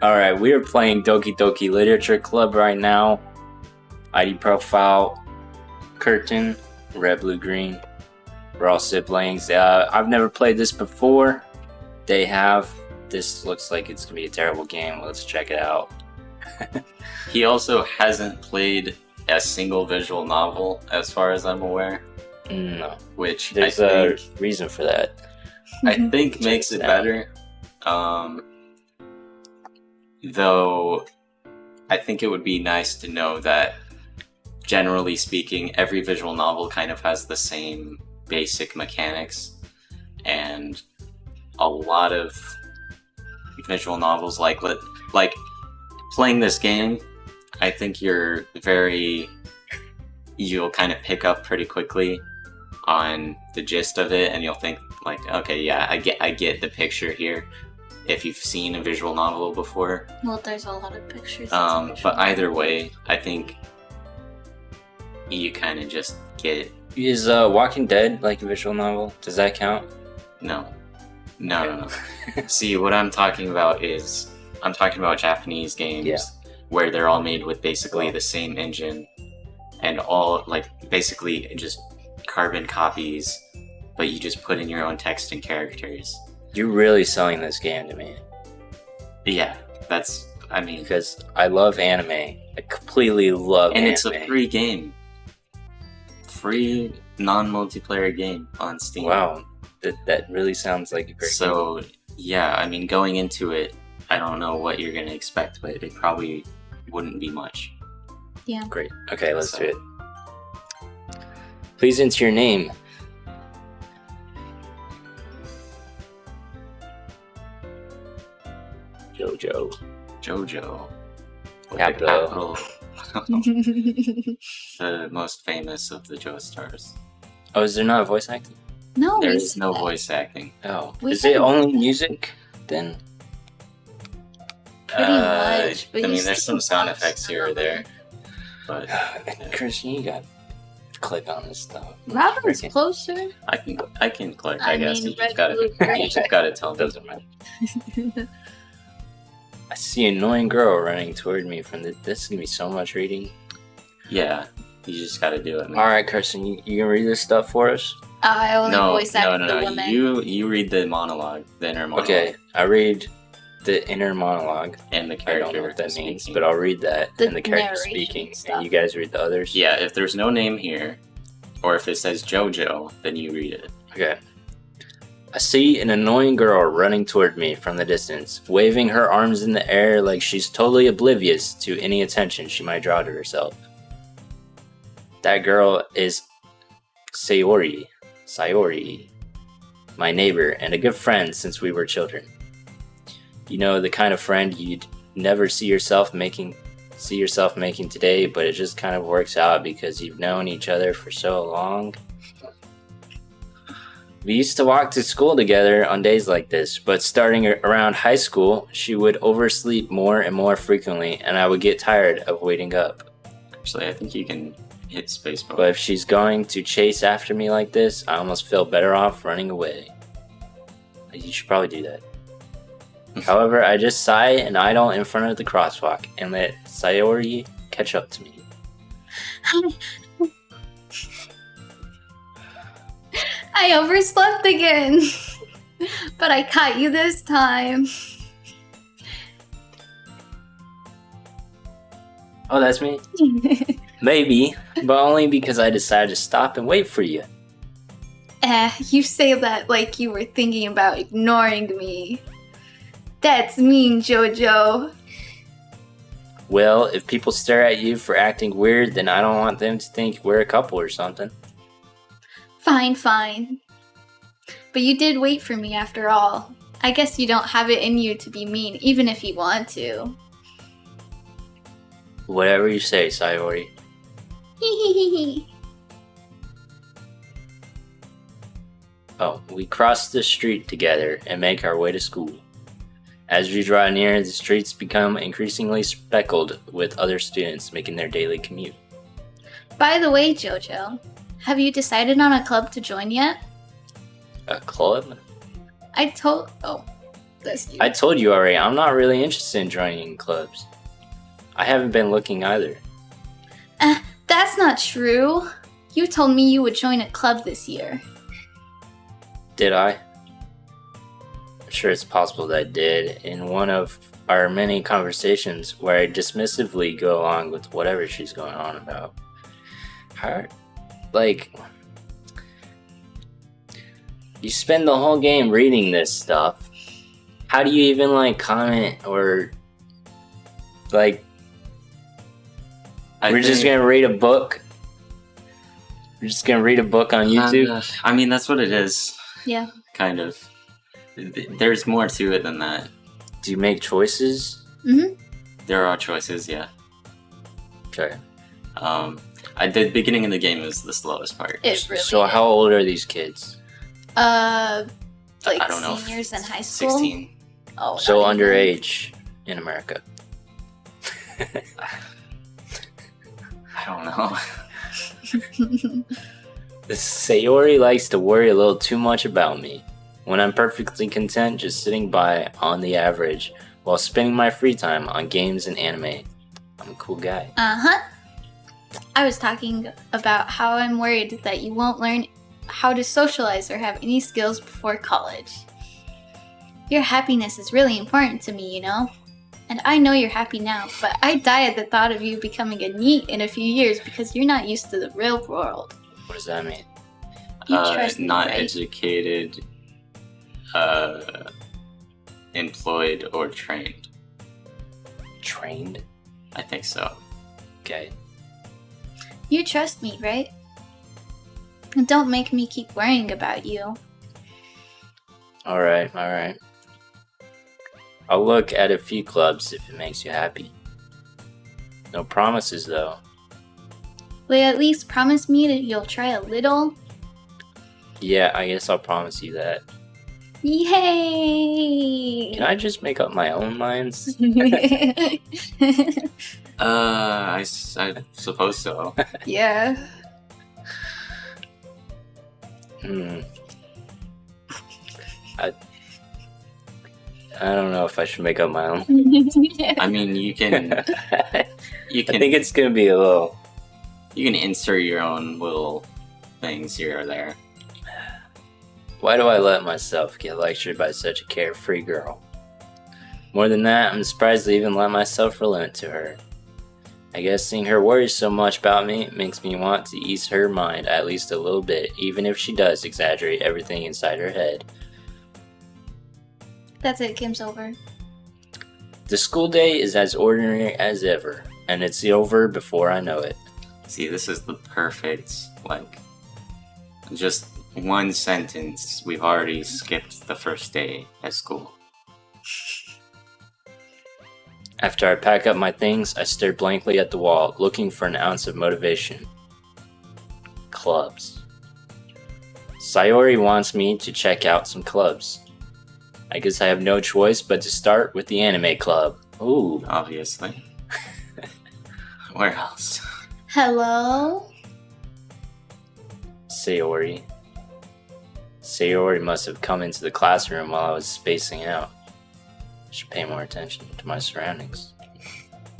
Alright, we are playing Doki Doki Literature Club right now. IDprofile, Curtin, RedBlueGreene. We're all siblings. I've never played this before. They have. This looks like it's going to be a terrible game. Let's check it out. He also hasn't played a single visual novel, as far as I'm aware. No. Which There's a reason for that. I think makes it better. Though I think it would be nice to know that, generally speaking, every visual novel kind of has the same basic mechanics, and a lot of visual novels, like playing this game, I think you'll kind of pick up pretty quickly on the gist of it, and you'll think like, okay, yeah, I get the picture here. If you've seen a visual novel before. Well, there's a lot of pictures. But either way, I think you kind of just get it. Is Walking Dead like a visual novel? Does that count? No. See, what I'm talking about is Japanese games where they're all made with basically the same engine and all basically just carbon copies, but you just put in your own text and characters. You're really selling this game to me. Yeah, because I love anime. I completely love anime. And it's a free game. Free, non-multiplayer game on Steam. Wow, that really sounds like a great game. So, yeah, going into it, I don't know what you're going to expect, but it probably wouldn't be much. Yeah. Great. Okay, let's do it. Please enter your name. Jojo. With Capital. The most famous of the Joestars. Oh, is there not voice acting? No, there is no voice acting. Oh, is it only music then? Pretty much. But there's some sound effects here or there. But Christian, you got to click on this stuff. Robin's closer. I can click. I guess you just gotta tell me. Doesn't matter. I see an annoying girl running toward me from the... This is going to be so much reading. Yeah, you just got to do it, man. Alright, Kirsten, you can read this stuff for us? I only voice act the woman. You read the monologue, the inner monologue. Okay, I read the inner monologue. And the character. I don't know what that means, but I'll read that. And the character speaking. And you guys read the others? Yeah, if there's no name here, or if it says JoJo, then you read it. Okay. I see an annoying girl running toward me from the distance, waving her arms in the air like she's totally oblivious to any attention she might draw to herself. That girl is Sayori, my neighbor and a good friend since we were children. You know, the kind of friend you'd never see yourself making today, but it just kind of works out because you've known each other for so long. We used to walk to school together on days like this, but starting around high school, she would oversleep more and more frequently, and I would get tired of waiting up. Actually, I think you can hit spacebar. But if she's going to chase after me like this, I almost feel better off running away. You should probably do that. However, I just sigh and idle in front of the crosswalk and let Sayori catch up to me. I overslept again, but I caught you this time. Oh, that's me? Maybe, but only because I decided to stop and wait for you. You say that like you were thinking about ignoring me. That's mean, JoJo. Well, if people stare at you for acting weird, then I don't want them to think we're a couple or something. Fine. But you did wait for me after all. I guess you don't have it in you to be mean, even if you want to. Whatever you say, Sayori. Oh, we cross the street together and make our way to school. As we draw near, the streets become increasingly speckled with other students making their daily commute. By the way, JoJo, have you decided on a club to join yet? A club? I told... Oh. That's you. I told you already, I'm not really interested in joining clubs. I haven't been looking either. That's not true. You told me you would join a club this year. Did I? I'm sure it's possible that I did in one of our many conversations where I dismissively go along with whatever she's going on about. How, like, you spend the whole game reading this stuff. How do you even, like, comment or, like, we're just gonna read a book? We're just gonna read a book on YouTube? I mean, that's what it is. Yeah. Kind of. There's more to it than that. Do you make choices? Mm-hmm. There are choices, yeah. Okay. The beginning of the game is the slowest part. It really So how old are these kids? like I don't know, seniors in high school? 16. Oh, So not even. underage in America. I don't know. Sayori likes to worry a little too much about me, when I'm perfectly content just sitting by on the average while spending my free time on games and anime. I'm a cool guy. Uh-huh. I was talking about how I'm worried that you won't learn how to socialize or have any skills before college. Your happiness is really important to me, you know? And I know you're happy now, but I die at the thought of you becoming a NEET in a few years because you're not used to the real world. What does that mean? You trust me, not right? educated, employed, or trained. Trained? I think so. Okay. You trust me, right? And don't make me keep worrying about you. Alright. I'll look at a few clubs if it makes you happy. No promises though. Will you at least promise me that you'll try a little? Yeah, I guess I'll promise you that. Yay! Can I just make up my own minds? I suppose so. Yeah. I don't know if I should make up my own. I mean, you can I think it's gonna be a little. you can insert your own little things here or there. Why do I let myself get lectured by such a carefree girl? More than that, I'm surprised to even let myself relent to her. I guess seeing her worry so much about me makes me want to ease her mind at least a little bit, even if she does exaggerate everything inside her head. That's it, Kim's over. The school day is as ordinary as ever, and it's over before I know it. See, this is the perfect, like, just one sentence. We've already skipped the first day at school. After I pack up my things, I stare blankly at the wall, looking for an ounce of motivation. Clubs. Sayori wants me to check out some clubs. I guess I have no choice but to start with the anime club. Ooh. Obviously. Where else? Hello? Sayori. Sayori must have come into the classroom while I was spacing out. I should pay more attention to my surroundings.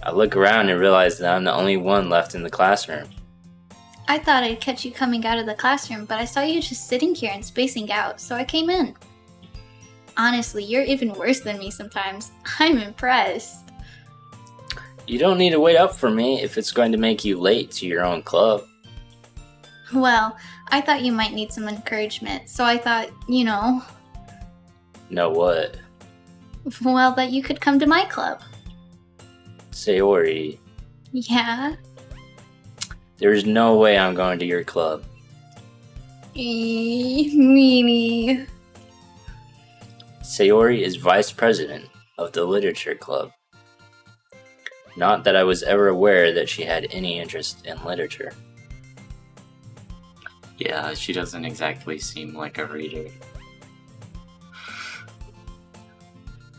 I look around and realize that I'm the only one left in the classroom. I thought I'd catch you coming out of the classroom, but I saw you just sitting here and spacing out, so I came in. Honestly, you're even worse than me sometimes. I'm impressed. You don't need to wait up for me if it's going to make you late to your own club. Well, I thought you might need some encouragement, so I thought, Know what? well, that you could come to my club. Sayori, Yeah? there's no way I'm going to your club. Meanie. Sayori is vice president of the literature club. Not that I was ever aware that she had any interest in literature. Yeah, she doesn't exactly seem like a reader.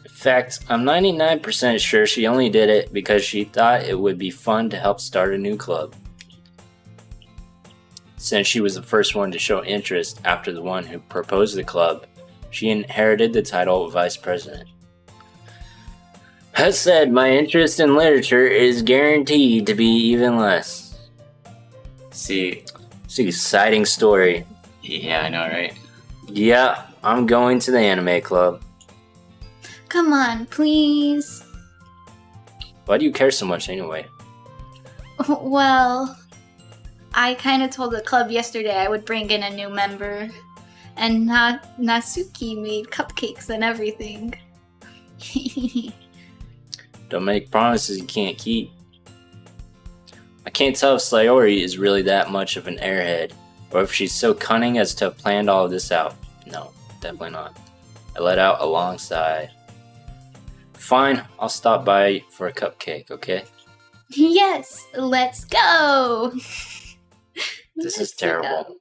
In fact, I'm 99% sure she only did it because she thought it would be fun to help start a new club. Since she was the first one to show interest after the one who proposed the club, she inherited the title of vice president. As said, my interest in literature is guaranteed to be even less. See, It's an exciting story. yeah, I know, right? Yeah, I'm going to the anime club. Come on, please. Why do you care so much anyway? Well, I kind of told the club yesterday I would bring in a new member, and Natsuki made cupcakes and everything. Don't make promises you can't keep. I can't tell if Sayori is really that much of an airhead, or if she's so cunning as to have planned all of this out. No, definitely not. I let out a long sigh. Fine, I'll stop by for a cupcake, okay? Yes, let's go! This is Let's terrible. go.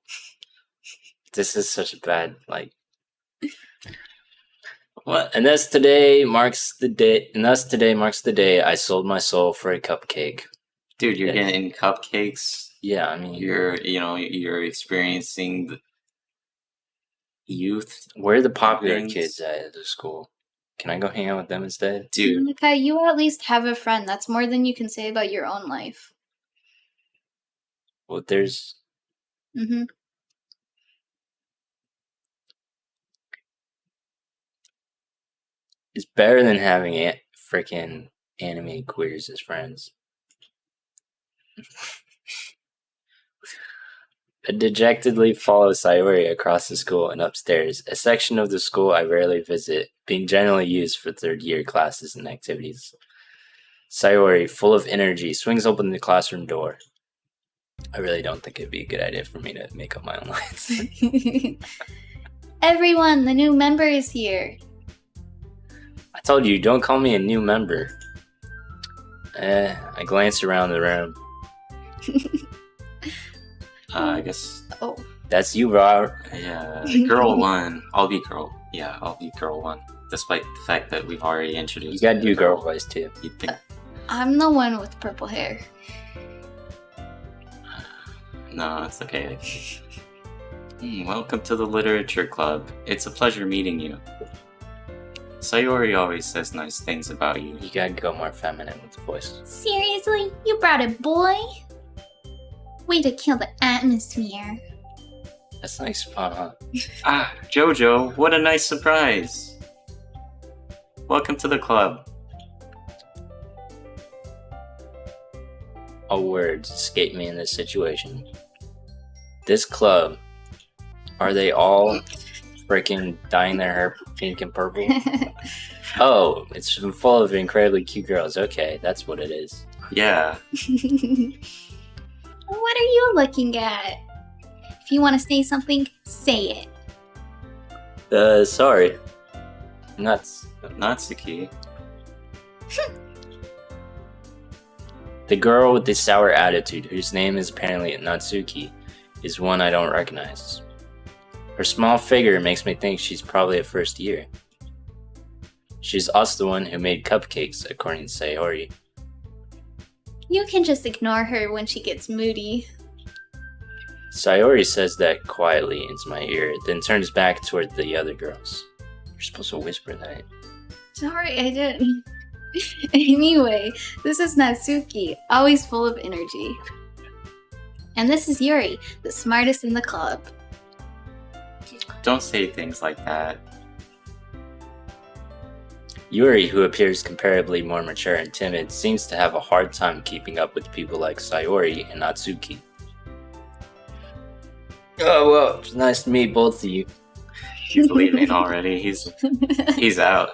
This is such a bad, What? And thus today marks the day I sold my soul for a cupcake. Dude, you're Yes. getting cupcakes. Yeah, I mean, You're experiencing the youth. where are the popular things. kids at the school? Can I go hang out with them instead? Dude, Monica, you at least have a friend. That's more than you can say about your own life. Well, there's Mm-hmm. it's better than having freaking anime queers as friends. I dejectedly follow Sayori across the school and upstairs, a section of the school I rarely visit, being generally used for third-year classes and activities. Sayori, full of energy, swings open the classroom door. I really don't think it'd be a good idea for me to make up my own lines. Everyone, the new member is here. I told you, don't call me a new member. I glance around the room. I guess, Oh, That's you, Robert. yeah, girl one. I'll be girl. Yeah, I'll be girl one. Despite the fact that we've already introduced. You gotta do the girl voice too. You'd think, I'm the one with purple hair. no, it's okay. Welcome to the literature club. It's a pleasure meeting you. Sayori always says nice things about you. You gotta go more feminine with the voice. Seriously? You brought a boy? Way to kill the atmosphere. That's nice fun, huh? Ah, Jojo, what a nice surprise. Welcome to the club. All words escape me in this situation. This club, are they all freaking dyeing their hair pink and purple? Oh, it's full of incredibly cute girls. Okay, that's what it is. Yeah, What are you looking at? If you want to say something, say it. Sorry. Nuts. Natsuki. The girl with the sour attitude, whose name is apparently Natsuki, is one I don't recognize. Her small figure makes me think she's probably a first year. She's also the one who made cupcakes, according to Sayori. You can just ignore her when she gets moody. Sayori says that quietly into my ear, then turns back toward the other girls. You're supposed to whisper that. Sorry, I didn't. Anyway, this is Natsuki, always full of energy. And this is Yuri, the smartest in the club. Don't say things like that. Yuri, who appears comparably more mature and timid, seems to have a hard time keeping up with people like Sayori and Natsuki. Oh, well, it's nice to meet both of you. He's leaving already. He's out.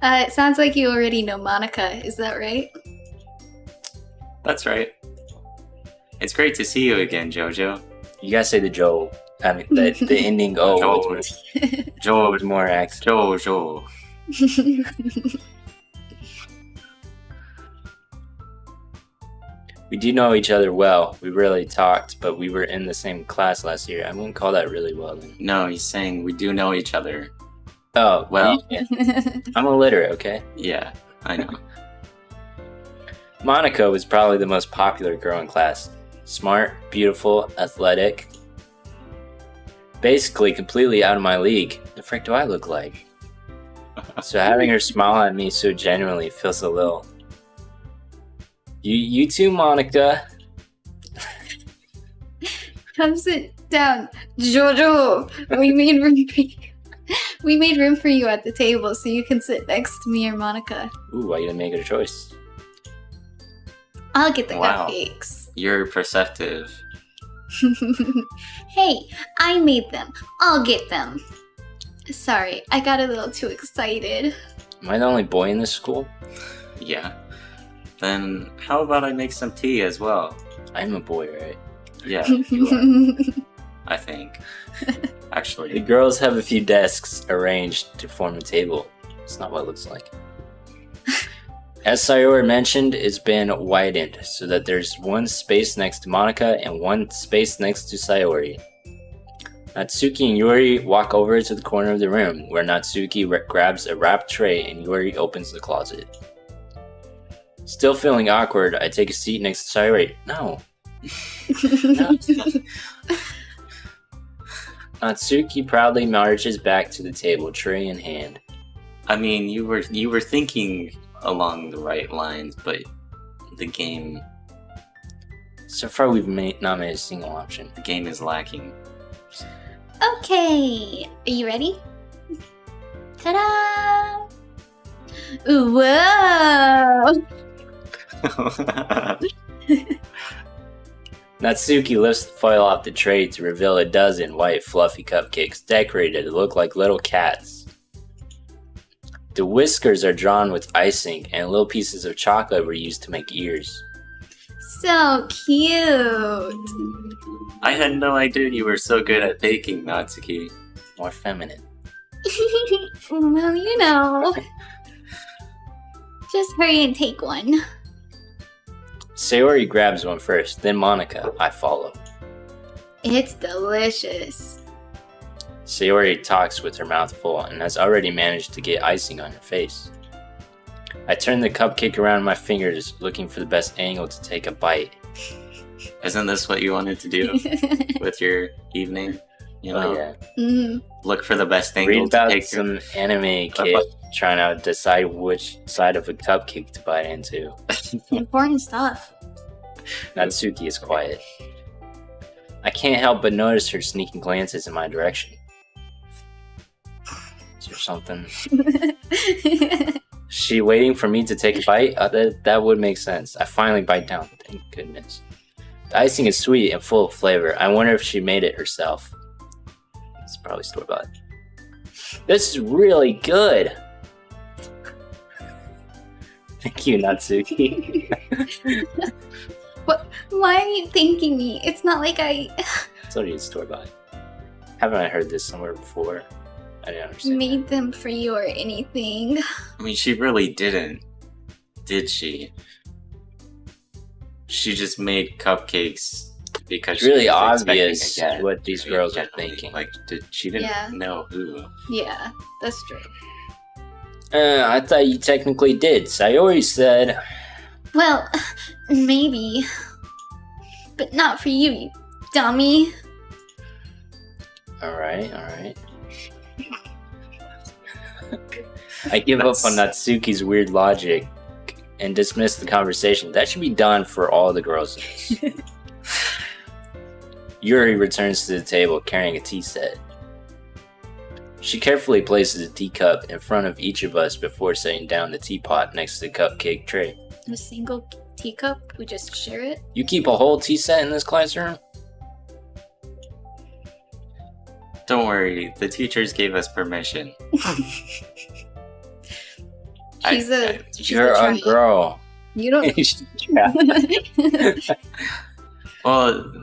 It sounds like you already know Monica, is that right? That's right. It's great to see you again, Jojo. You gotta say the Joel. I mean, the ending O Joel. with Jojo. more accent. Jojo. We do know each other well. We rarely talked, but we were in the same class last year. I wouldn't call that really well then. No, he's saying we do know each other. Oh, Well, I'm illiterate, okay? yeah, I know. Monica was probably the most popular girl in class. Smart, beautiful, athletic. Basically completely out of my league. The frick do I look like? So having her smile at me so genuinely feels a little. You too, Monica. Come sit down, Jojo. We made room for you. We made room for you at the table so you can sit next to me or Monica. Ooh, why you didn't make it a choice? I'll get the Wow. cupcakes. You're perceptive. Hey, I made them. I'll get them. Sorry, I got a little too excited. Am I the only boy in this school? Yeah. Then how about I make some tea as well? I'm a boy, right? Yeah, you are, I think. The Actually, girls have a few desks arranged to form a table. It's not what it looks like. As Sayori mentioned, it's been widened so that there's one space next to Monica and one space next to Sayori. Natsuki and Yuri walk over to the corner of the room, where Natsuki grabs a wrapped tray and Yuri opens the closet. Still feeling awkward, I take a seat next to Sayori. No. Natsuki proudly marches back to the table, tray in hand. I mean, you were thinking along the right lines, but the game So far, we've not made a single option. is lacking. Okay, are you ready? Ta-da! Ooh, whoa! Natsuki lifts the foil off the tray to reveal a dozen white, fluffy cupcakes decorated to look like little cats. The whiskers are drawn with icing, and little pieces of chocolate were used to make ears. So cute! I had no idea you were so good at baking, Natsuki. More feminine. Well, you know. Just hurry and take one. Sayori grabs one first, then Monica. I follow. It's delicious. Sayori talks with her mouth full and has already managed to get icing on her face. I turn the cupcake around my fingers, looking for the best angle to take a bite. Isn't this what you wanted to do with your evening? You know, Oh yeah. Mm, look for the best angle Read to about take some anime kid trying to decide which side of a cupcake to bite into. important stuff. Natsuki is quiet. I can't help but notice her sneaking glances in my direction. Is there something? She waiting for me to take a bite? That would make sense. I finally bite down. Thank goodness. The icing is sweet and full of flavor. I wonder if she made it herself. It's probably store-bought. This is really good. Thank you, Natsuki. What? Why are you thanking me? It's not like I It's already store-bought. Haven't I heard this somewhere before? I didn't understand. made them for you or anything. I mean, she really didn't, did she? She just made cupcakes because It's really she was obvious expecting a get. what these I mean, girls are generally, thinking. Like, she didn't Yeah. know who. Yeah, that's true. I thought you technically did. Sayori said. Well, maybe. But not for you, you dummy. Alright. I give up on Natsuki's weird logic and dismiss the conversation. That should be done for all the girls in this. Yuri returns to the table carrying a tea set. She carefully places a teacup in front of each of us before setting down the teapot next to the cupcake tray. A single teacup? We just share it? You keep a whole tea set in this classroom? Don't worry, the teachers gave us permission. She's You're a giant. girl. You don't. Yeah. Well,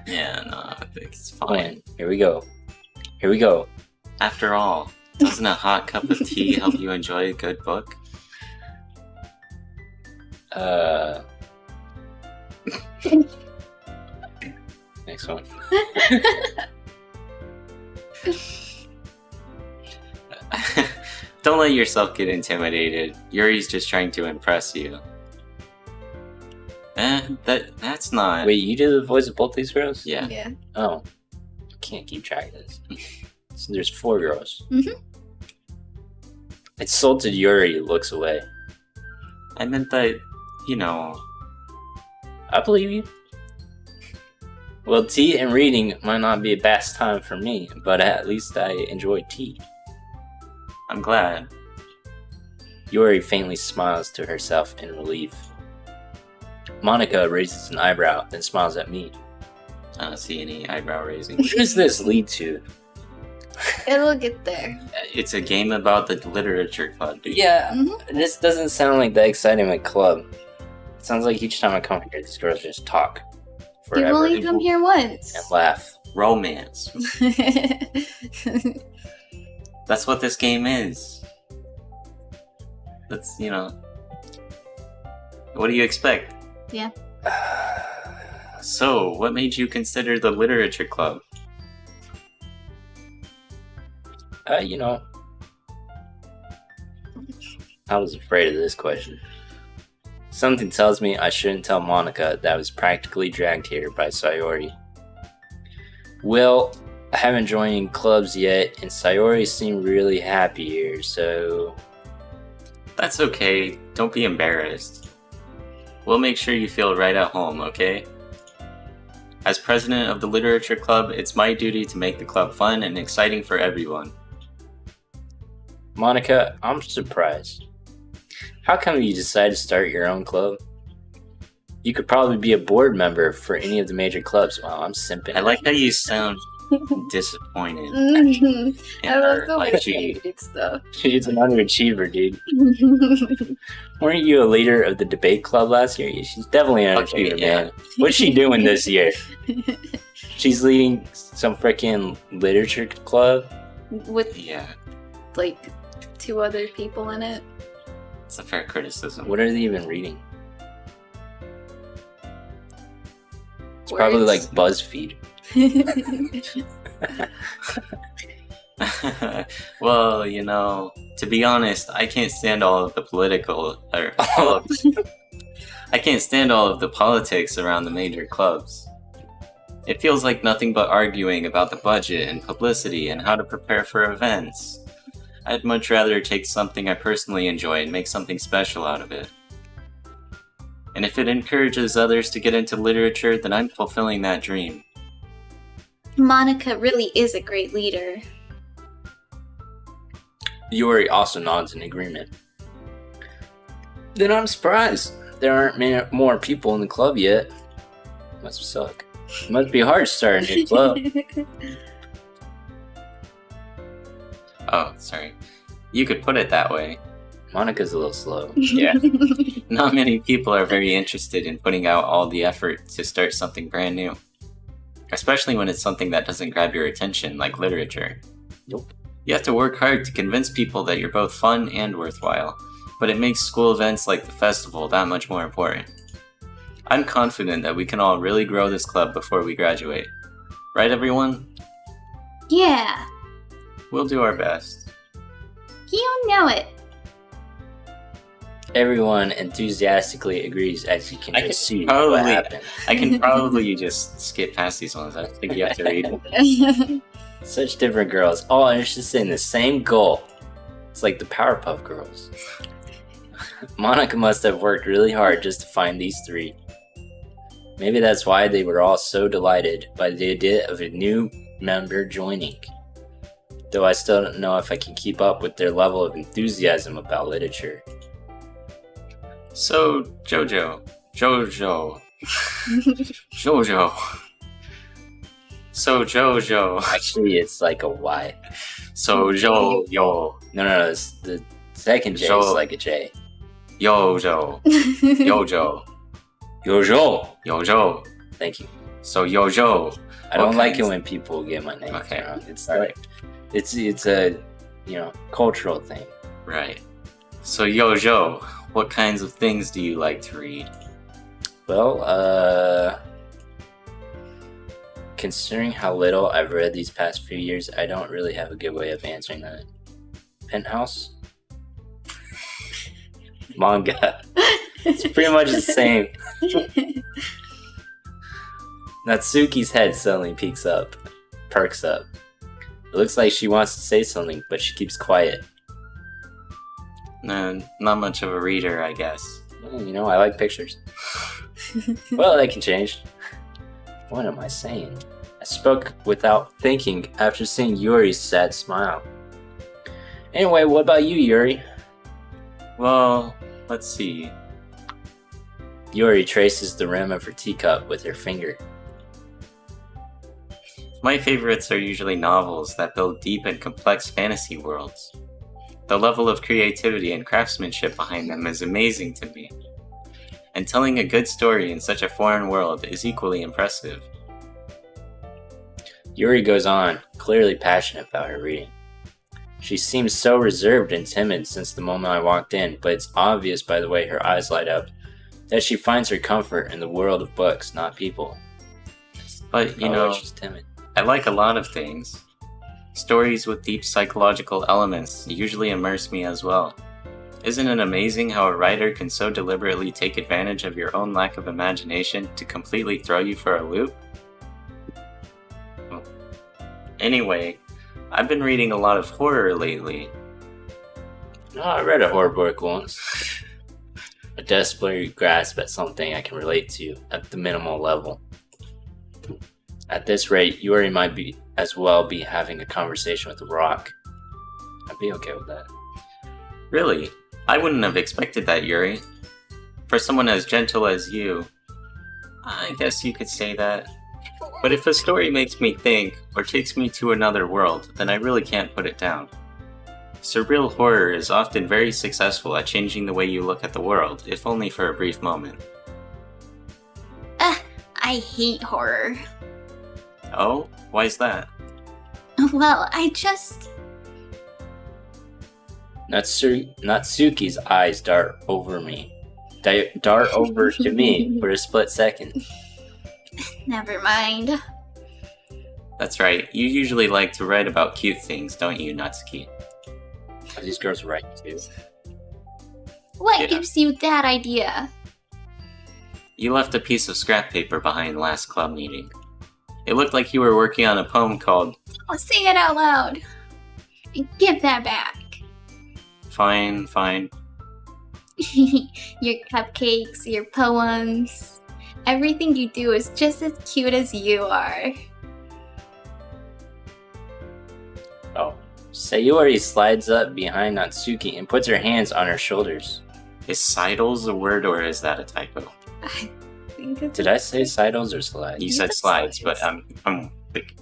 yeah, no, I think it's fine. Here we go. After all, doesn't a hot cup of tea help you enjoy a good book? Next one. Don't let yourself get intimidated. Yuri's just trying to impress you. That's not. Wait, you do the voice of both these girls? Yeah. Yeah. Oh. I can't keep track of this. So there's 4 girls. Mhm. Insulted Yuri looks away. I meant that, you know... I believe you. Well, tea and reading might not be a best time for me, but at least I enjoy tea. I'm glad. Yuri faintly smiles to herself in relief. Monica raises an eyebrow, then smiles at me. I don't see any eyebrow raising. What does this lead to? It'll get there. It's a game about the literature club, dude. Yeah, this doesn't sound like that exciting of a club. It sounds like each time I come here, these girls just talk forever. You've only come here once. And laugh. Romance. That's what this game is. That's, you know... What do you expect? Yeah. So, what made you consider the literature club? You know, I was afraid of this question. Something tells me I shouldn't tell Monica that I was practically dragged here by Sayori. Well, I haven't joined any clubs yet, and Sayori seemed really happy here, so... That's okay. Don't be embarrassed. We'll make sure you feel right at home, okay? As president of the literature club, it's my duty to make the club fun and exciting for everyone. Monica, I'm surprised. How come you decided to start your own club? You could probably be a board member for any of the major clubs while I'm simping. I like how you sound disappointed. I love the way like you read stuff. She's an underachiever, dude. Weren't you a leader of the debate club last year? She's definitely an underachiever, man. What's she doing this year? She's leading some freaking literature club? With, Yeah, like, 2 other people in it. it's a fair criticism. What are they even reading? It's probably like BuzzFeed. Well, you know, to be honest, I can't stand all of the I can't stand all of the politics around the major clubs. It feels like nothing but arguing about the budget and publicity and how to prepare for events. I'd much rather take something I personally enjoy and make something special out of it. And if it encourages others to get into literature, then I'm fulfilling that dream. Monica really is a great leader. Yuri also nods in agreement. Then I'm surprised. There aren't many more people in the club yet. Must suck. Must be hard to start a new club. Oh, sorry. You could put it that way. Monica's a little slow. Yeah. Not many people are very interested in putting out all the effort to start something brand new. Especially when it's something that doesn't grab your attention, like literature. Nope. You have to work hard to convince people that you're both fun and worthwhile, but it makes school events like the festival that much more important. I'm confident that we can all really grow this club before we graduate. Right, everyone? Yeah, We'll do our best. you know it. Everyone enthusiastically agrees as you can I just can see probably- what happened. I can probably just skip past these ones. I don't think you have to read them. Such different girls, all interested in the same goal. It's like the Powerpuff Girls. Monica must have worked really hard just to find these 3. Maybe that's why they were all so delighted by the idea of a new member joining. Though I still don't know if I can keep up with their level of enthusiasm about literature. So, Jojo. So, Jojo. Actually, it's like a Y. So, yo. No, the second J Jo. is like a J. Yojo. Yojo. Thank you. So, Yojo. I don't What like it kinds- when people get my name Okay. wrong. It's All like, it's a, cultural thing. Right. So, Yojo, what kinds of things do you like to read? Well, considering how little I've read these past few years, I don't really have a good way of answering that. Penthouse? Manga. It's pretty much the same. Natsuki's head suddenly perks up. It looks like she wants to say something, but she keeps quiet. Not much of a reader, I guess. You know, I like pictures. Well, that can change. What am I saying? I spoke without thinking after seeing Yuri's sad smile. Anyway, what about you, Yuri? Well, let's see. Yuri traces the rim of her teacup with her finger. My favorites are usually novels that build deep and complex fantasy worlds. The level of creativity and craftsmanship behind them is amazing to me. And telling a good story in such a foreign world is equally impressive. Yuri goes on, clearly passionate about her reading. She seems so reserved and timid since the moment I walked in, but it's obvious by the way her eyes light up that she finds her comfort in the world of books, not people. But, you know, she's timid. I like a lot of things. Stories with deep psychological elements usually immerse me as well. Isn't it amazing how a writer can so deliberately take advantage of your own lack of imagination to completely throw you for a loop? Anyway, I've been reading a lot of horror lately. Oh, I read a horror book once. A desperate grasp at something I can relate to at the minimal level. At this rate, Yuri might be having a conversation with a rock. I'd be okay with that. Really? I wouldn't have expected that, Yuri. For someone as gentle as you, I guess you could say that. But if a story makes me think, or takes me to another world, then I really can't put it down. Surreal horror is often very successful at changing the way you look at the world, if only for a brief moment. I hate horror. Oh? Why is that? Well, I just... Natsuki's eyes dart over to me for a split second. Never mind. That's right, you usually like to write about cute things, don't you, Natsuki? These girls write too. What gives you that idea? You left a piece of scrap paper behind last club meeting. It looked like you were working on a poem called... Oh, say it out loud. Give that back. Fine. Your cupcakes, your poems. Everything you do is just as cute as you are. Oh. Sayori slides up behind Natsuki and puts her hands on her shoulders. Is sidles a word or is that a typo? I think it's... Did I say sidles or slides? You said slides, but I'm like...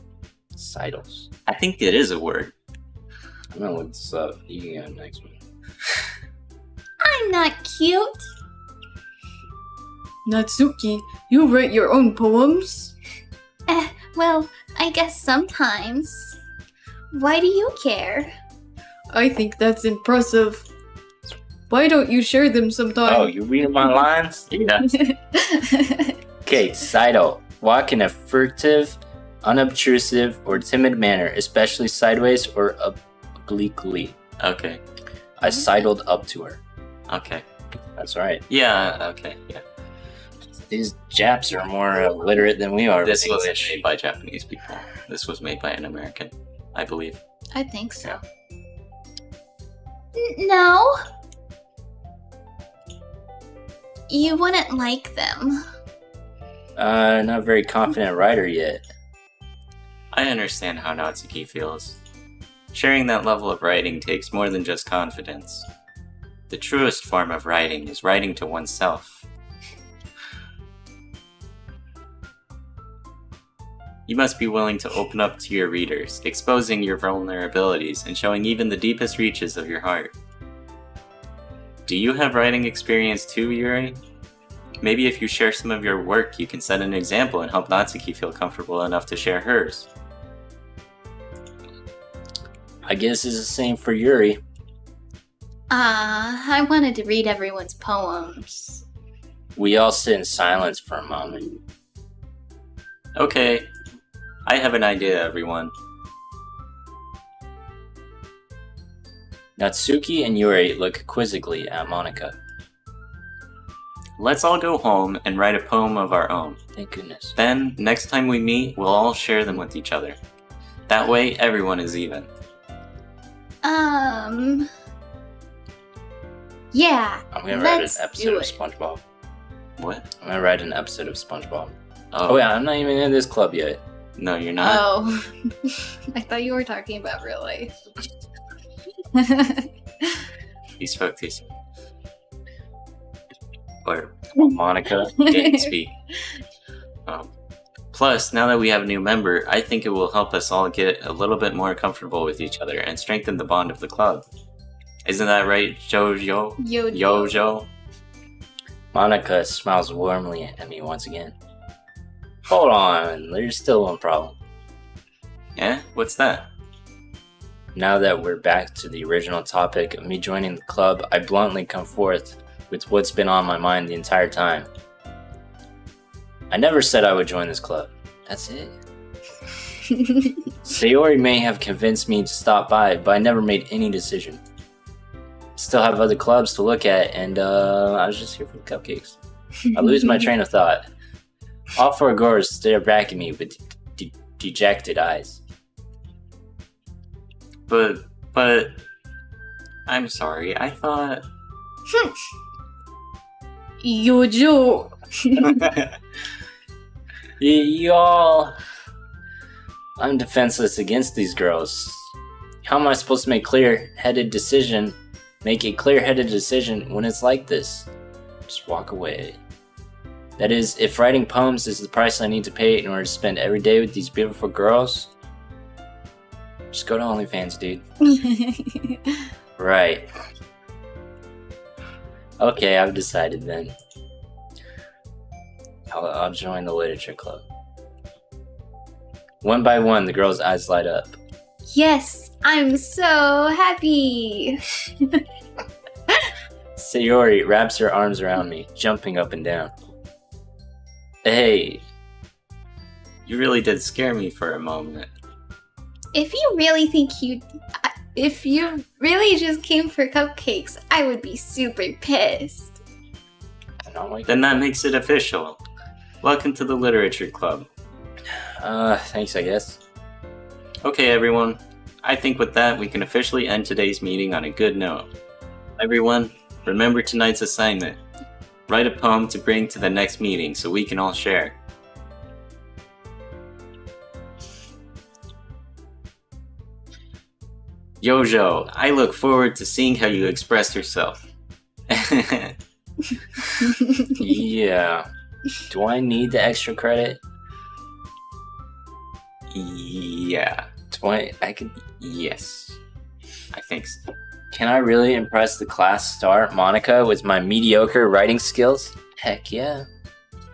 Sidles. I think it is a word. I'm gonna look this up. You can go next one. I'm not cute. Natsuki, you write your own poems? Well, I guess sometimes. Why do you care? I think that's impressive. Why don't you share them sometime? Oh, you reading my lines? Yeah. Okay, sidle. Walk in a furtive, unobtrusive, or timid manner, especially sideways or obliquely. Okay. I sidled up to her. Okay. That's right. Yeah, okay, yeah. These Japs are more literate than we are. This wasn't made by Japanese people. This was made by an American, I believe. I think so. Yeah. No. You wouldn't like them. Not a very confident writer yet. I understand how Natsuki feels. Sharing that level of writing takes more than just confidence. The truest form of writing is writing to oneself. You must be willing to open up to your readers, exposing your vulnerabilities and showing even the deepest reaches of your heart. Do you have writing experience too, Yuri? Maybe if you share some of your work, you can set an example and help Natsuki feel comfortable enough to share hers. I guess it's the same for Yuri. I wanted to read everyone's poems. We all sit in silence for a moment. Okay, I have an idea, everyone. Natsuki and Yuri look quizzically at Monica. Let's all go home and write a poem of our own. Thank goodness. Then, next time we meet, we'll all share them with each other. That way, everyone is even. Yeah. I'm gonna write an Let's episode do of it. SpongeBob. What? I'm gonna write an episode of SpongeBob. Oh, Oh yeah, I'm not even in this club yet. no, you're not. Oh. I thought you were talking about real life. He spoke to you. Or Monica. didn't speak. Plus, now that we have a new member, I think it will help us all get a little bit more comfortable with each other and strengthen the bond of the club. Isn't that right, Jojo? Yojo? Monica smiles warmly at me once again. Hold on, there's still one problem. Yeah? What's that? Now that we're back to the original topic of me joining the club, I bluntly come forth with what's been on my mind the entire time. I never said I would join this club. That's it. Sayori may have convinced me to stop by, but I never made any decision. Still have other clubs to look at, and I was just here for the cupcakes. I lose my train of thought. All four girls stare back at me with dejected eyes. But, I'm sorry, I thought... Yojo. Y'all... I'm defenseless against these girls. How am I supposed to make a clear-headed decision when it's like this? Just walk away. That is, if writing poems is the price I need to pay in order to spend every day with these beautiful girls, just go to OnlyFans, dude. Right. Okay, I've decided then. I'll join the literature club. One by one, the girls' eyes light up. Yes, I'm so happy. Sayori wraps her arms around me, jumping up and down. Hey. You really did scare me for a moment. If you really just came for cupcakes, I would be super pissed. Then that makes it official. Welcome to the literature club. Thanks, I guess. Okay, everyone. I think with that, we can officially end today's meeting on a good note. Everyone, remember tonight's assignment. Write a poem to bring to the next meeting so we can all share. Yojo, I look forward to seeing how you express yourself. Yeah. Do I need the extra credit? Yeah. Yes. I think so. Can I really impress the class star, Monica, with my mediocre writing skills? Heck yeah.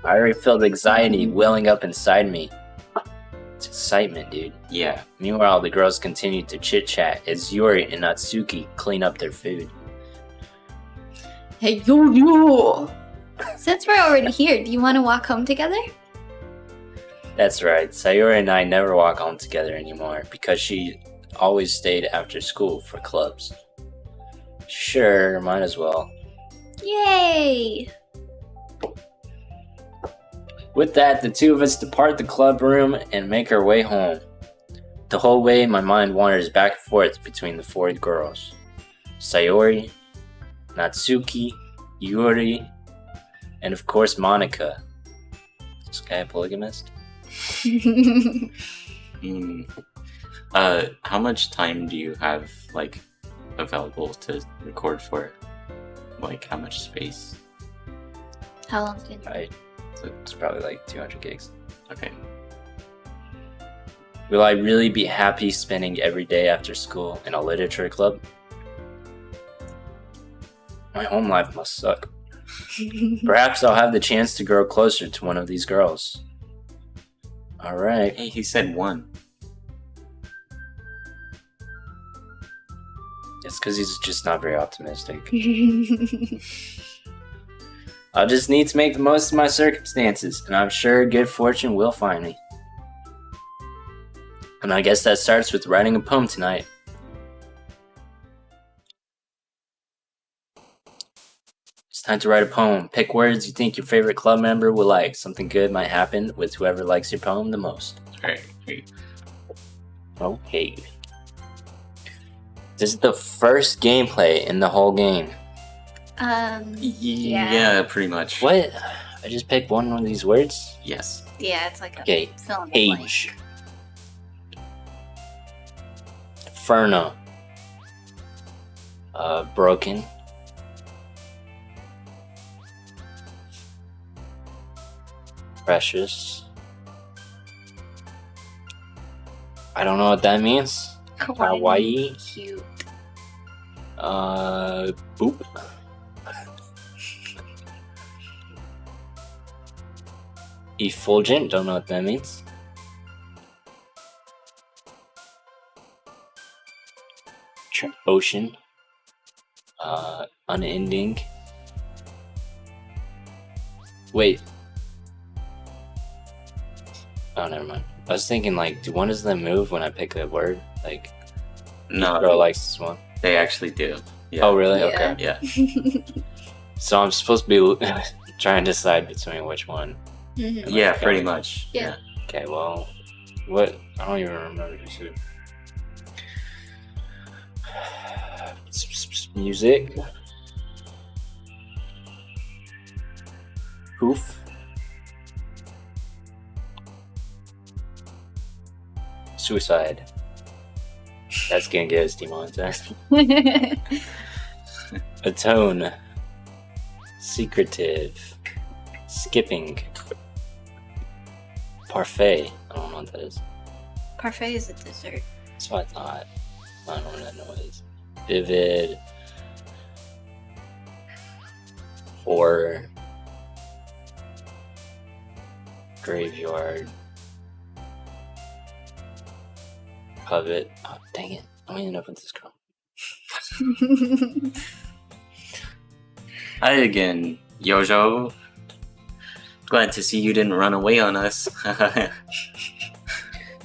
I already feel the anxiety welling up inside me. It's excitement, dude. Yeah. Meanwhile, the girls continue to chit-chat as Yuri and Natsuki clean up their food. Hey, Yojo. Since we're already here, do you want to walk home together? That's right. Sayori and I never walk home together anymore because she always stayed after school for clubs. Sure, might as well. Yay! With that, the two of us depart the club room and make our way home. The whole way, my mind wanders back and forth between the four girls. Sayori, Natsuki, Yuri, and of course Monica. Is this guy a polygamist? How much time do you have, available to record for? How much space? How long can It's probably 200 gigs. Okay. Will I really be happy spending every day after school in a literature club? My home life must suck. Perhaps I'll have the chance to grow closer to one of these girls. Alright. Hey, he said one. It's because he's just not very optimistic. I'll just need to make the most of my circumstances, and I'm sure good fortune will find me. And I guess that starts with writing a poem tonight. It's time to write a poem. Pick words you think your favorite club member will like. Something good might happen with whoever likes your poem the most. Alright, great. Okay. This is the first gameplay in the whole game. Yeah, pretty much. What? I just picked one of these words? Yes. Yeah, it's like a Okay, fill in the blank. age. Ferna. Broken. Precious. I don't know what that means. Kawaii. Cute. Boop. Effulgent, don't know what that means. Ocean. Unending. Wait. Oh, never mind. I was thinking, like, do one of them move when I pick a word? Like, No, girl likes this one. they actually do. Yeah. Oh, really? Yeah. Okay. Yeah. So I'm supposed to be trying to decide between which one. Mhm. Yeah, Okay. pretty much. Yeah. Okay, well, what? I don't even remember this. Music. Poof. Suicide. That's gonna get us demonetized. Atone. Secretive. Skipping. Parfait. I don't know what that is. Parfait is a dessert. That's what I thought. I don't know what that noise. Vivid. Horror. Graveyard. Covet. Oh, dang it. I'm gonna end up with this girl. Hi again, Yojo. Glad to see you didn't run away on us.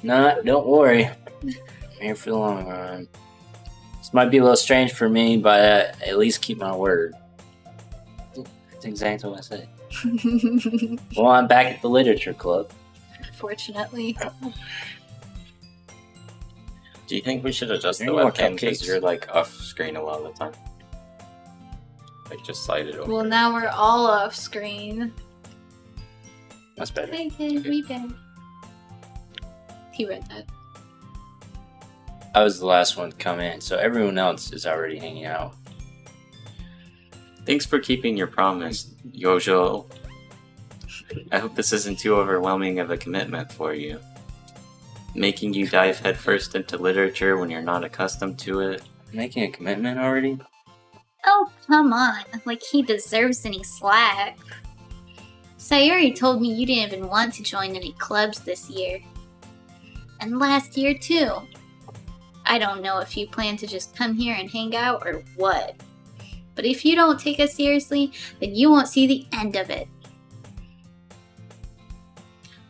Nah, don't worry. I'm here for the long run. This might be a little strange for me, but at least keep my word. That's exactly what I said. Well, I'm back at the literature club. Fortunately. Do you think we should adjust the Any more webcam because cupcakes? you're like off screen a lot of the time? Like just slide it over. Well, now we're all off screen. That's better. Hey, kid, we back. He read that. I was the last one to come in, so everyone else is already hanging out. Thanks for keeping your promise, Yojo. I hope this isn't too overwhelming of a commitment for you. Making you dive headfirst into literature when you're not accustomed to it. Making a commitment already? Oh, come on. Like he deserves any slack. Sayori told me you didn't even want to join any clubs this year. And last year, too. I don't know if you plan to just come here and hang out or what. But if you don't take us seriously, then you won't see the end of it.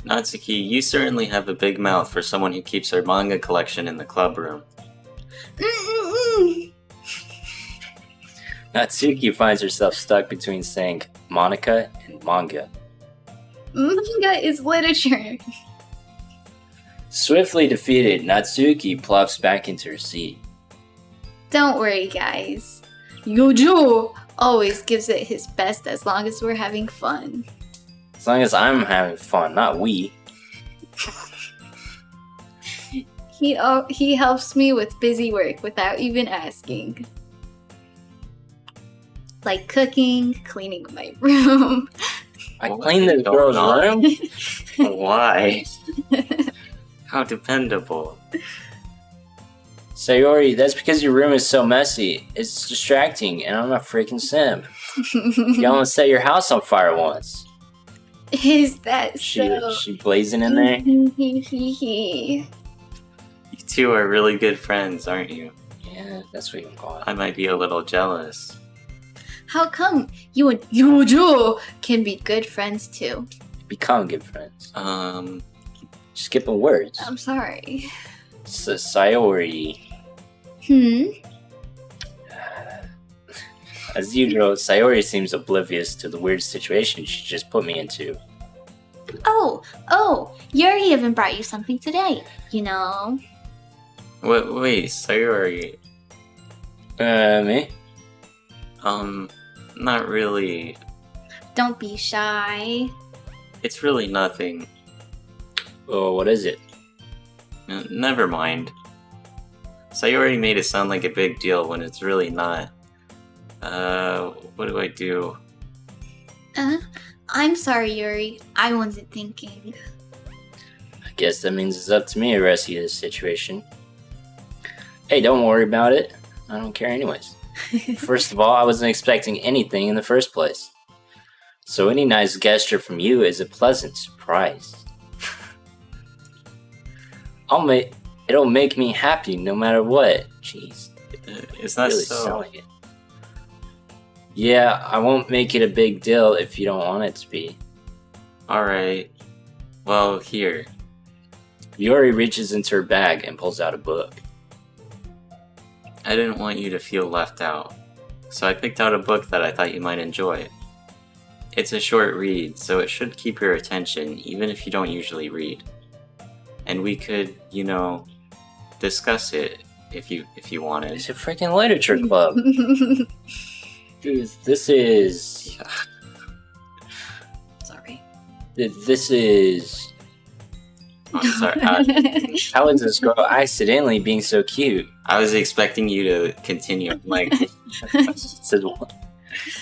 Natsuki, you certainly have a big mouth for someone who keeps her manga collection in the club room. Natsuki finds herself stuck between saying Monica and manga. Manga is literature. Swiftly defeated, Natsuki plops back into her seat. Don't worry, guys. Yojo always gives it his best as long as we're having fun. As long as I'm having fun, not we. He helps me with busy work without even asking. Like cooking, cleaning my room. I What cleaned is this girl's going room? Why? How dependable. Sayori, that's because your room is so messy. It's distracting, and I'm a freaking simp. You almost set your house on fire once. Is that so? She blazing in there? You two are really good friends, aren't you? Yeah, that's what you call it. I might be a little jealous. How come you and Yojo can be good friends too? Become good friends. Um, Skipping words. I'm sorry. Sayori. As usual, Sayori seems oblivious to the weird situation she just put me into. Oh, Yuri even brought you something today, you know. wait, Sayori. Me? Not really. Don't be shy. It's really nothing. Oh, what is it? Never mind. Sayori made it sound like a big deal when it's really not. What do I do? I'm sorry, Yuri. I wasn't thinking. I guess that means it's up to me to rescue this situation. Hey, don't worry about it. I don't care anyways. First of all, I wasn't expecting anything in the first place. So any nice gesture from you is a pleasant surprise. It'll make me happy no matter what. Jeez. It's not really so. sound like it. Yeah, I won't make it a big deal if you don't want it to be. Alright. Well, here. Yuri reaches into her bag and pulls out a book. I didn't want you to feel left out, so I picked out a book that I thought you might enjoy. It's a short read, so it should keep your attention even if you don't usually read. And we could, discuss it if you wanted. It's a freaking literature club. Dude, this is... Sorry. This is... Oh, I'm sorry. How is this girl accidentally being so cute? I was expecting you to continue.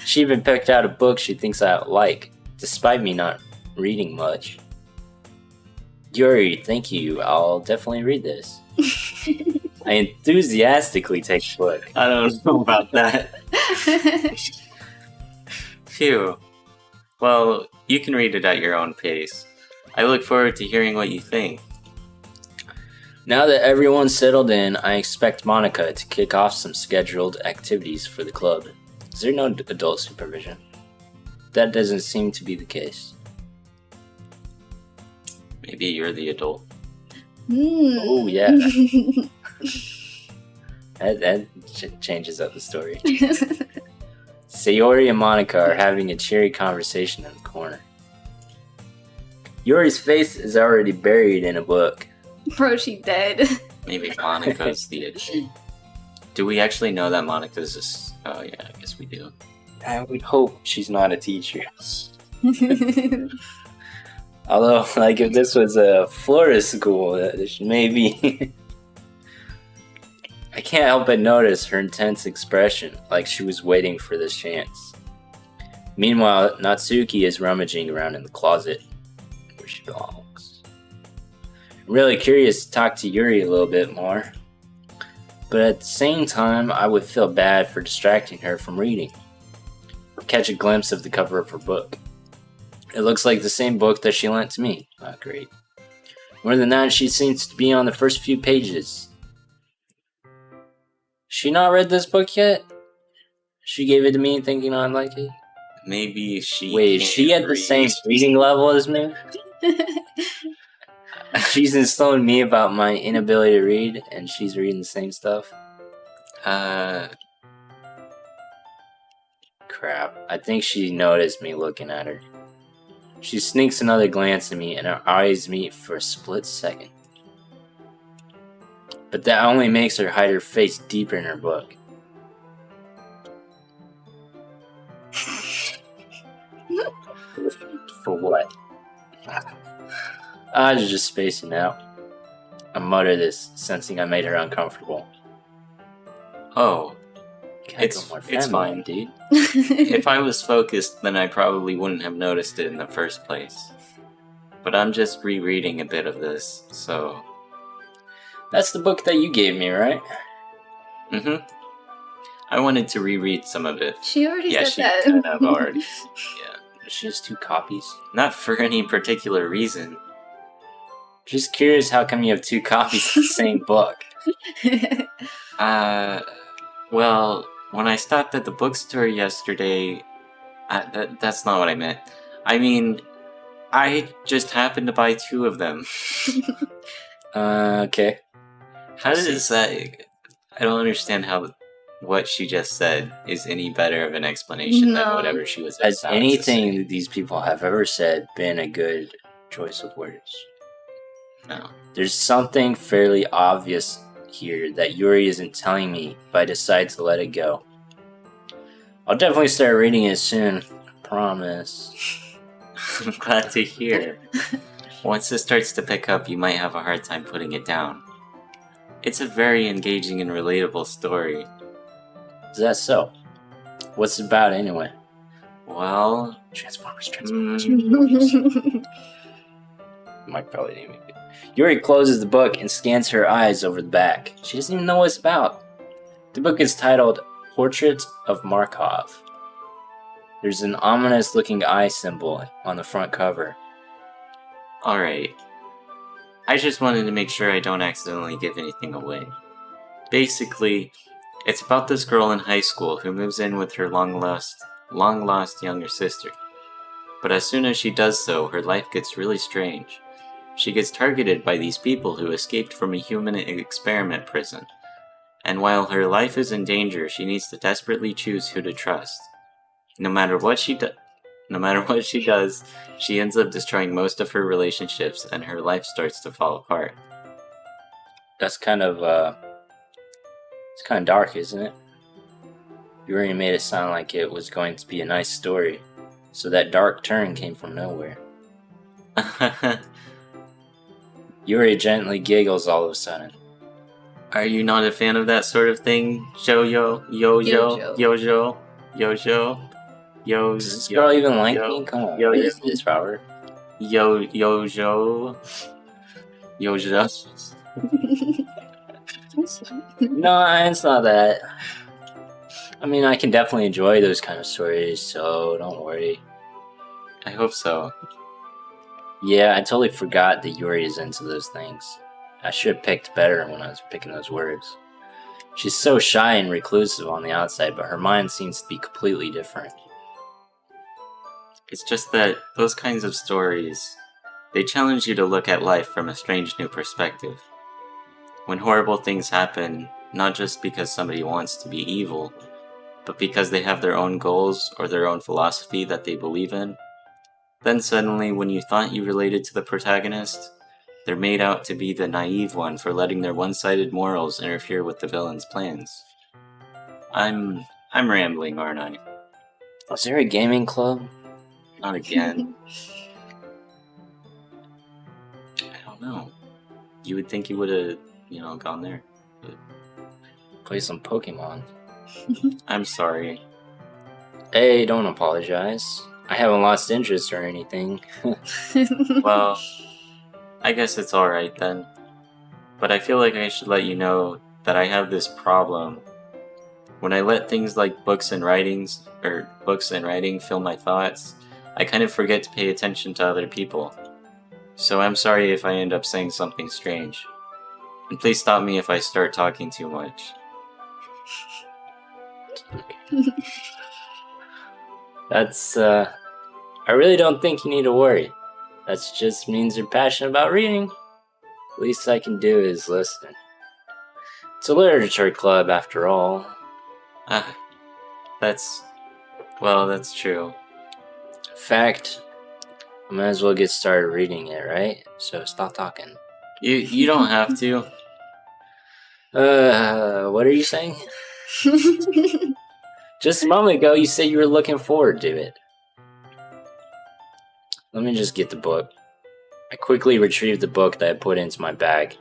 She even picked out a book she thinks I like, despite me not reading much. Yuri, thank you. I'll definitely read this. I enthusiastically take the book. I don't know about that. Phew. Well, you can read it at your own pace. I look forward to hearing what you think. Now that everyone's settled in, I expect Monica to kick off some scheduled activities for the club. Is there no adult supervision? That doesn't seem to be the case. Maybe you're the adult. Oh, yeah. That changes up the story. Sayori and Monica are having a cheery conversation in the corner. Yuri's face is already buried in a book. Bro, she dead. Maybe Monica's the adult. Do we actually know that Monica's oh yeah, I guess we do. I would hope she's not a teacher. Although, if this was a florist school, maybe. I can't help but notice her intense expression, like she was waiting for this chance. Meanwhile, Natsuki is rummaging around in the closet, where she belongs. I'm really curious to talk to Yuri a little bit more, but at the same time, I would feel bad for distracting her from reading. Catch a glimpse of the cover of her book. It looks like the same book that she lent to me. Not great. More than that, she seems to be on the first few pages. She not read this book yet? She gave it to me thinking I'd like it? Maybe she. Wait, is she at the same reading level as me? She's installing me about my inability to read, and she's reading the same stuff? Crap. I think she noticed me looking at her. She sneaks another glance at me, and our eyes meet for a split second. But that only makes her hide her face deeper in her book. For what? I was just spacing out. I mutter this, sensing I made her uncomfortable. Oh, Can't It's- go more it's feminine, fine. dude. if I was focused, then I probably wouldn't have noticed it in the first place. But I'm just rereading a bit of this, so. That's the book that you gave me, right? I wanted to reread some of it. She already Yeah, said she that. kind of already. Yeah. She has 2 copies. Not for any particular reason. Just curious, how come you have 2 copies of the same book? Well, when I stopped at the bookstore yesterday, that's not what I meant. I mean, I just happened to buy 2 of them. Okay. How does that... I don't understand how what she just said is any better of an explanation than No. whatever she was Has about to anything say. that these people have ever said been a good choice of words? No. There's something fairly obvious here that Yuri isn't telling me, but I decide to let it go. I'll definitely start reading it soon. I promise. I'm glad to hear. Once it starts to pick up, you might have a hard time putting it down. It's a very engaging and relatable story. Is that so? What's it about anyway? Well, Transformers. Mike probably didn't even get it. Yuri closes the book and scans her eyes over the back. She doesn't even know what it's about. The book is titled Portrait of Markov. There's an ominous-looking eye symbol on the front cover. alright. I just wanted to make sure I don't accidentally give anything away. Basically, it's about this girl in high school who moves in with her long-lost younger sister. But as soon as she does so, her life gets really strange. She gets targeted by these people who escaped from a human experiment prison. And while her life is in danger, she needs to desperately choose who to trust. No matter what she does, she ends up destroying most of her relationships and her life starts to fall apart. That's kind of, it's kind of dark, isn't it? Yuri made it sound like it was going to be a nice story, so that dark turn came from nowhere. Yuri gently giggles all of a sudden. Are you not a fan of that sort of thing, Jojo? Yojo? Does this girl even like yo, me? Come on, yo, what yo. is this, Robert? Yojo? No, it's not that. I mean, I can definitely enjoy those kind of stories, so don't worry. I hope so. Yeah, I totally forgot that Yuri is into those things. I should have picked better when I was picking those words. She's so shy and reclusive on the outside, but her mind seems to be completely different. It's just that those kinds of stories, they challenge you to look at life from a strange new perspective. When horrible things happen, not just because somebody wants to be evil, but because they have their own goals or their own philosophy that they believe in, then suddenly when you thought you related to the protagonist, they're made out to be the naive one for letting their one-sided morals interfere with the villain's plans. I'm rambling, aren't I? Was there a gaming club? Not again. I don't know. You would think you would have, gone there. Play some Pokemon. I'm sorry. Hey, don't apologize. I haven't lost interest or anything. Well, I guess it's alright then. But I feel like I should let you know that I have this problem. When I let things like books and writing fill my thoughts, I kind of forget to pay attention to other people. So I'm sorry if I end up saying something strange. And please stop me if I start talking too much. That's, I really don't think you need to worry. That just means you're passionate about reading. Least I can do is listen. It's a literature club, after all. That's true. In fact, I might as well get started reading it, right? So stop talking. You don't have to. What are you saying? Just a moment ago, you said you were looking forward to it. Let me just get the book. I quickly retrieved the book that I put into my bag.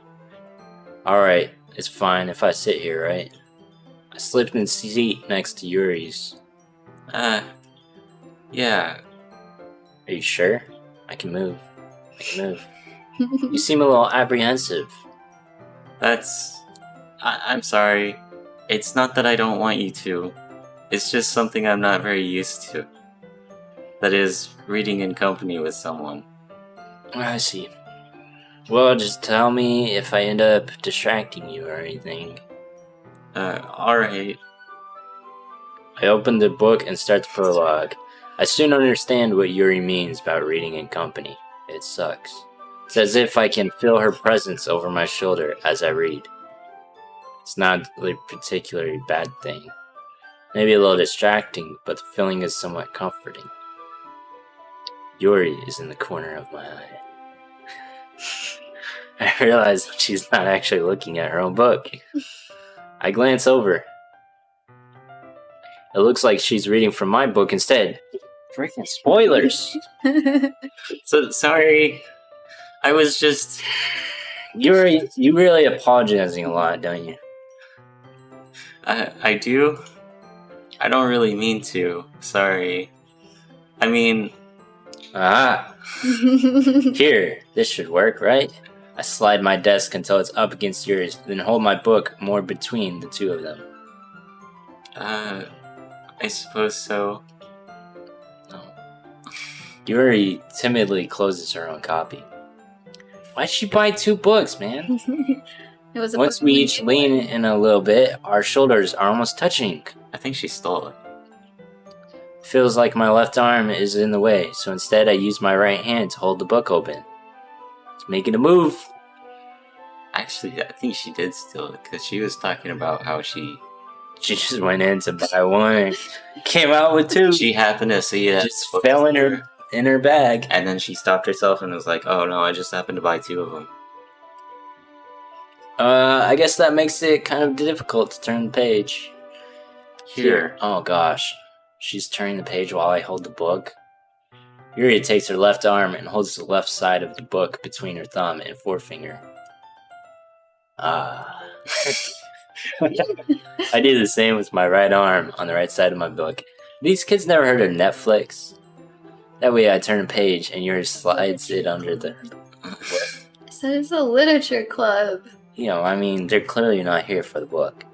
Alright, it's fine if I sit here, right? I slipped in the seat next to Yuri's. Yeah. Are you sure? I can move. You seem a little apprehensive. I'm sorry. It's not that I don't want you to. It's just something I'm not very used to. That is, reading in company with someone. I see. Well, just tell me if I end up distracting you or anything. Alright. I opened the book and start the prologue. I soon understand what Yuri means about reading in company. It sucks. It's as if I can feel her presence over my shoulder as I read. It's not a particularly bad thing. Maybe a little distracting, but the feeling is somewhat comforting. Yuri is in the corner of my eye. I realize she's not actually looking at her own book. I glance over. It looks like she's reading from my book instead. Freaking spoilers! So sorry. I was just. You really apologizing a lot, don't you? I do. I don't really mean to. Sorry. I mean, Here, this should work, right? I slide my desk until it's up against yours, then hold my book more between the two of them. I suppose so. Yuri timidly closes her own copy. Why'd she buy 2 books, man? It was a Once book we we each gave lean away. in a little bit, our shoulders are almost touching. I think she stole it. Feels like my left arm is in the way, so instead I use my right hand to hold the book open. It's making a move. Actually, I think she did steal it because she was talking about how she just went in to buy one and came out with 2. She happened to see it. just fell in her bag. And then she stopped herself and was like, oh no, I just happened to buy 2 of them. I guess that makes it kind of difficult to turn the page. Here. Oh gosh. She's turning the page while I hold the book. Yuri takes her left arm and holds the left side of the book between her thumb and forefinger. I do the same with my right arm on the right side of my book. These kids never heard of Netflix. That way I turn a page and Yuri slides it under the... So it's a literature club. You know, I mean, they're clearly not here for the book.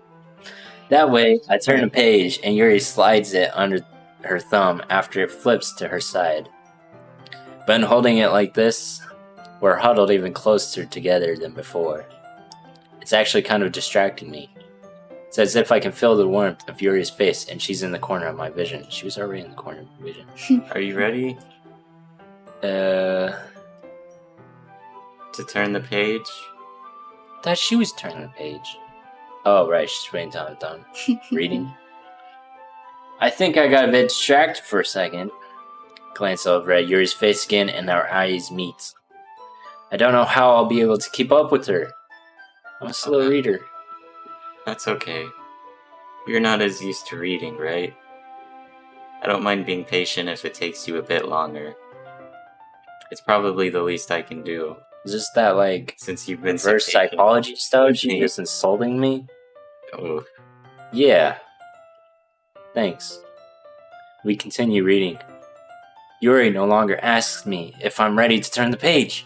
That way, I turn a page and Yuri slides it under her thumb after it flips to her side. But in holding it like this, we're huddled even closer together than before. It's actually kind of distracting me. It's as if I can feel the warmth of Yuri's face and she's in the corner of my vision. She was already in the corner of my vision. Are you ready To turn the page? thought she was turning the page. Oh, right, she's waiting until I'm done reading. I think I got a bit distracted for a second. Glance over at Yuri's face again and our eyes meet. I don't know how I'll be able to keep up with her. I'm a slow reader. That's okay. You're not as used to reading, right? I don't mind being patient if it takes you a bit longer. It's probably the least I can do, Is this that, like, since you've been reverse so patient. psychology stuff? She Me. just insulting me? Oh, Yeah. Thanks. We continue reading. Yuri no longer asks me if I'm ready to turn the page.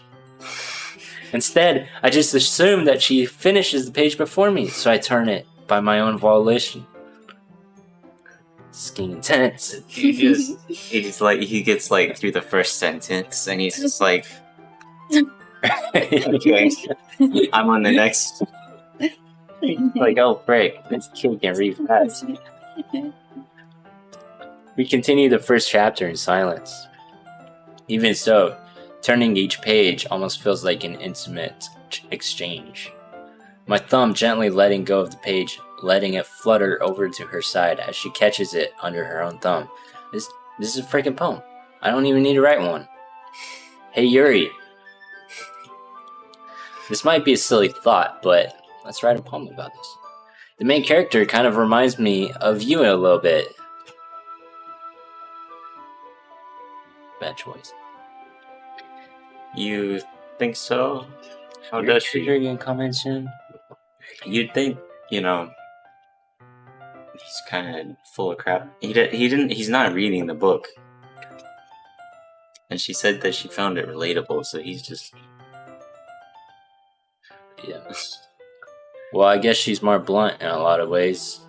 Instead, I just assume that she finishes the page before me, so I turn it by my own volition. It's getting intense. he gets like through the first sentence and he's just like, okay, I'm on the next. Like, oh, break. This kid can read fast. We continue the first chapter in silence. Even so, turning each page almost feels like an intimate exchange. My thumb gently letting go of the page, letting it flutter over to her side as she catches it under her own thumb. This is a freaking poem. I don't even need to write one. Hey Yuri. This might be a silly thought, but let's write a poem about this. The main character kind of reminds me of you a little bit. Bad choice. You think so? How does she? You're gonna comment soon? You'd think, you know, he's kind of full of crap. He's not reading the book. And she said that she found it relatable, so he's just... Yeah. Well, I guess she's more blunt in a lot of ways.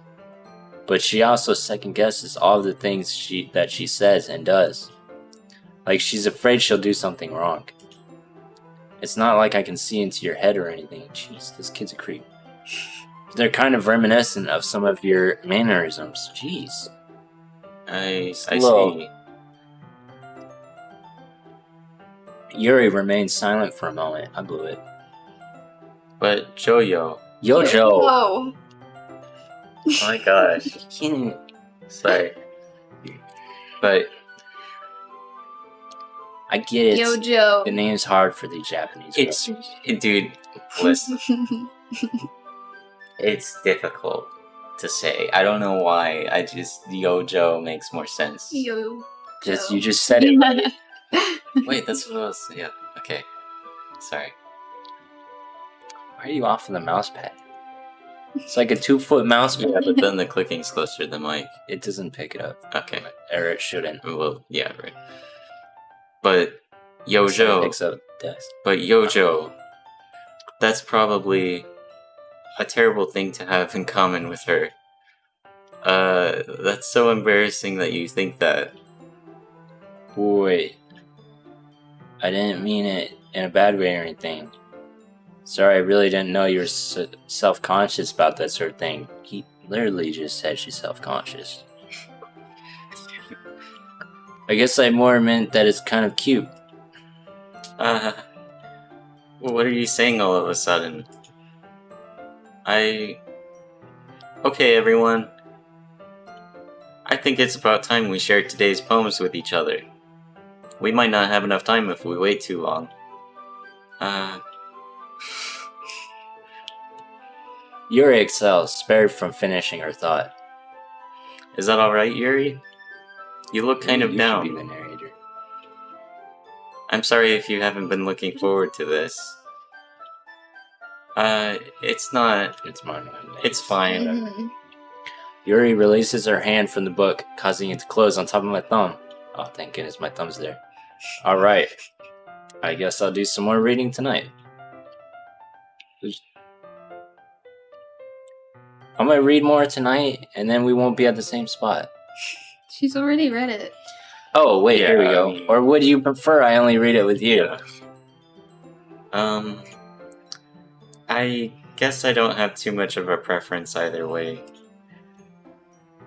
But she also second guesses all of the things that she says and does. Like she's afraid she'll do something wrong. It's not like I can see into your head or anything. Jeez, this kid's a creep. They're kind of reminiscent of some of your mannerisms. Jeez. I Slow. see. Yuri remained silent for a moment. I blew it. But Joyo... Yojo! Whoa. Oh my gosh. Sorry. But I get it. Yojo. The name's hard for the Japanese. dude, listen, it's difficult. to say. I don't know why. Yojo makes more sense. You You just said it right. Wait, that's what I was. Yeah. Okay. Sorry. Why are you off of the mouse pad? It's like a 2-foot mouse pad. Yeah, but then the clicking's closer to the mic. It doesn't pick it up. Okay. Or it shouldn't. Well, yeah, right. But It Yojo. picks up desk. But Yojo. That's probably a terrible thing to have in common with her. That's so embarrassing that you think that. Wait. I didn't mean it in a bad way or anything. Sorry, I really didn't know you were self-conscious about that sort of thing. He literally just said she's self-conscious. I guess I more meant that it's kind of cute. What are you saying all of a sudden? Okay, everyone. I think it's about time we shared today's poems with each other. We might not have enough time if we wait too long. Yuri excels, spared from finishing her thought. Is that alright, Yuri? You look kind of You down. should be the narrator. I'm sorry if you haven't been looking forward to this. It's not. It's mine. It's fine. Mhm. Yuri releases her hand from the book, causing it to close on top of my thumb. Oh, thank goodness my thumb's there. Alright. I guess I'll do some more reading tonight. I'm gonna read more tonight, and then we won't be at the same spot. She's already read it. Oh, wait, Yeah, here we go. I mean- Or would you prefer I only read it with you? I guess I don't have too much of a preference either way.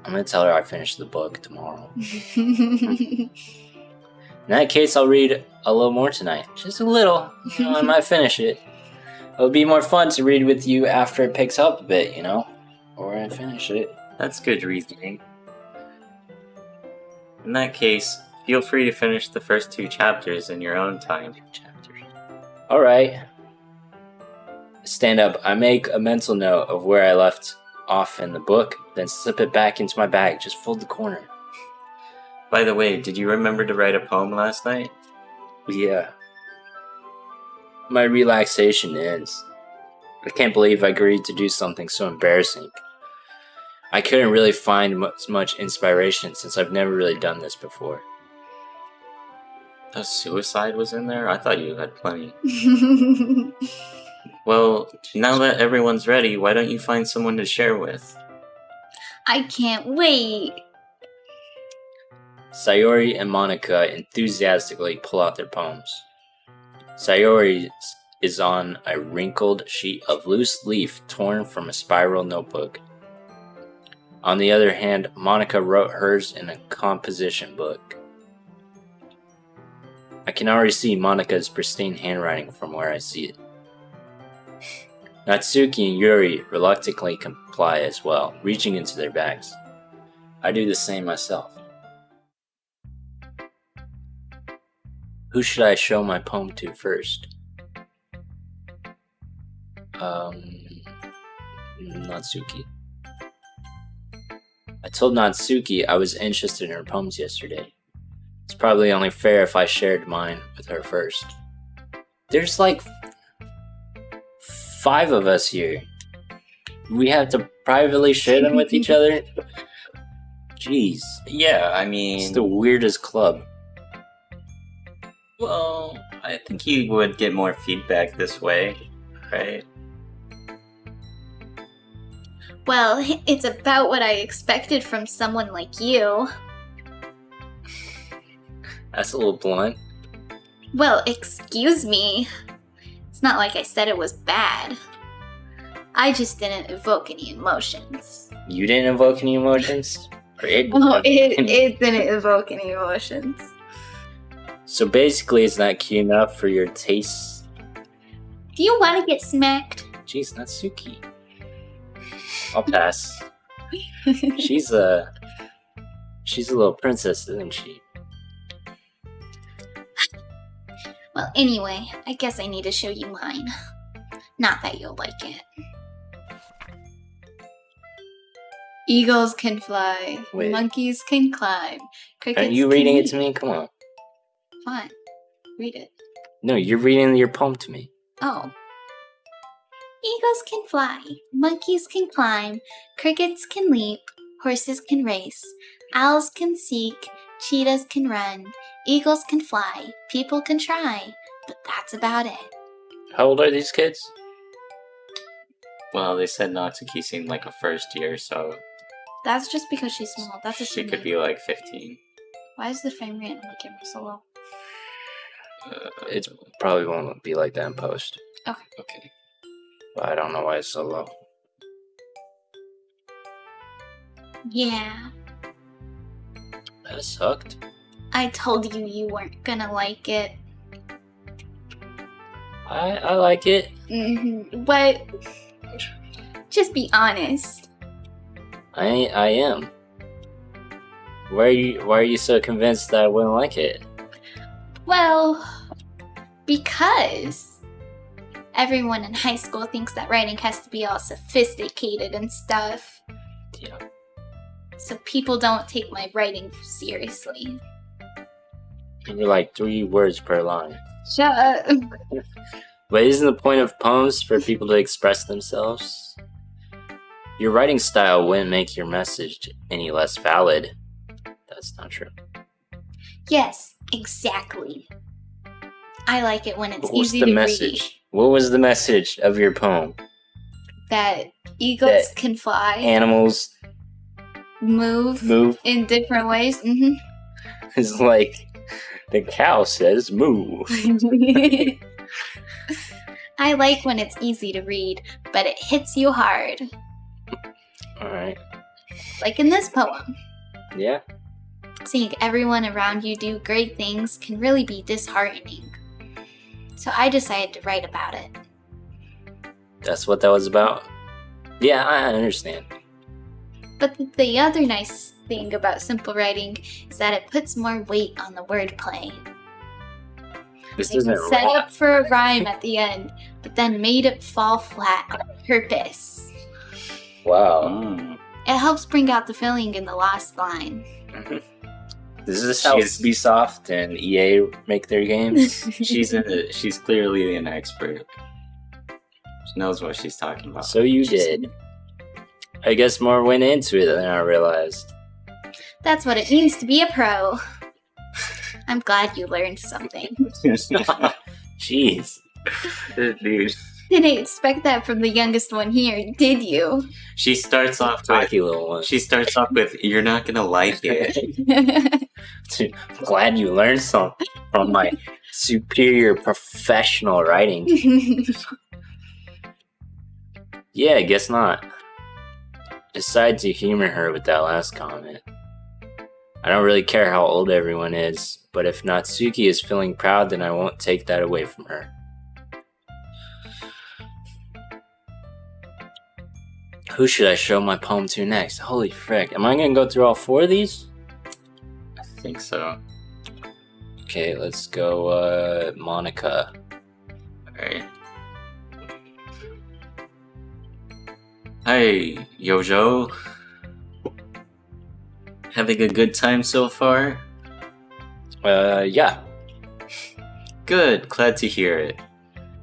I'm gonna tell her I finished the book tomorrow. In that case, I'll read a little more tonight. Just a little. You know, I might finish it. It'll be more fun to read with you after it picks up a bit, you know? Or I finish it. That's good reasoning. In that case, feel free to finish the first 2 chapters in your own time. Alright. Stand up. I make a mental note of where I left off in the book, then slip it back into my bag. Just fold the corner. By the way, did you remember to write a poem last night? Yeah. My relaxation ends. I can't believe I agreed to do something so embarrassing. I couldn't really find much inspiration since I've never really done this before. A suicide was in there? I thought you had plenty. Well, now that everyone's ready, why don't you find someone to share with? I can't wait. Sayori and Monica enthusiastically pull out their poems. Sayori is on a wrinkled sheet of loose leaf torn from a spiral notebook. On the other hand, Monica wrote hers in a composition book. I can already see Monica's pristine handwriting from where I see it. Natsuki and Yuri reluctantly comply as well, reaching into their bags. I do the same myself. Who should I show my poem to first? Natsuki. I told Natsuki I was interested in her poems yesterday. It's probably only fair if I shared mine with her first. There's like 5 of us here. We have to privately share them with each other? Jeez. Yeah, I It's mean... the weirdest club. Well, I think you would get more feedback this way, right? Well, it's about what I expected from someone like you. That's a little blunt. Well, excuse me. It's not like I said it was bad. I just didn't evoke any emotions. You didn't invoke any emotions? Or it Oh, didn't? it didn't evoke any emotions. So basically, it's not cute enough for your tastes. Do you want to get smacked? Jeez, Natsuki. I'll pass. She's a little princess, isn't she? Well, anyway, I guess I need to show you mine. Not that you'll like it. Eagles can fly. Wait. Monkeys can climb. Crickets Are you can reading it leap. to me? Come on. Fine. Read it. No, you're reading your poem to me. Oh. Eagles can fly. Monkeys can climb. Crickets can leap. Horses can race. Owls can seek. Cheetahs can run. Eagles can fly. People can try. But that's about it. How old are these kids? Well, they said Natsuki seemed like a first year, so That's just because she's small. That's a she could be like 15. Why is the frame rate on the camera so low? It probably won't be like that in post. Okay. But I don't know why it's so low. Yeah. That sucked. I told you you weren't gonna like it. I like it. But just be honest. I am. Why are you so convinced that I wouldn't like it? Well, because everyone in high school thinks that writing has to be all sophisticated and stuff. Yeah. So people don't take my writing seriously. You're like 3 words per line. Shut up. But isn't the point of poems for people to express themselves? Your writing style wouldn't make your message any less valid. That's not true. Yes, exactly. I like it when it's What was easy the to message? read. What was the message of your poem? That eagles That can fly, Animals move move. in different ways. It's like the cow says move. I like when it's easy to read, but it hits you hard. Alright. Like in this poem. Yeah. Seeing everyone around you do great things can really be disheartening. So I decided to write about it. That's what that was about? Yeah, I understand. But the other nice thing about simple writing is that it puts more weight on the wordplay. This They isn't set rap. up for a rhyme at the end, but then made it fall flat on purpose. Wow. Mm. It helps bring out the feeling in the last line. Is this how She's- Ubisoft and EA make their games? She's clearly an expert. She knows what she's talking about. So you did. I guess more went into it than I realized. That's what it means to be a pro. I'm glad you learned something. Jeez. Dude. Didn't expect that from the youngest one here, did you? She starts off with Talky little one. "You're not gonna like it." Glad you learned something from my superior professional writing. Yeah, I guess not. Decide to humor her with that last comment. I don't really care how old everyone is, but if Natsuki is feeling proud, then I won't take that away from her. Who should I show my poem to next? Holy frick, am I gonna go through all 4 of these? I think so. Okay, let's go, Monica. Alright. Hi, Yojo. Having a good time so far? Yeah. Good, glad to hear it.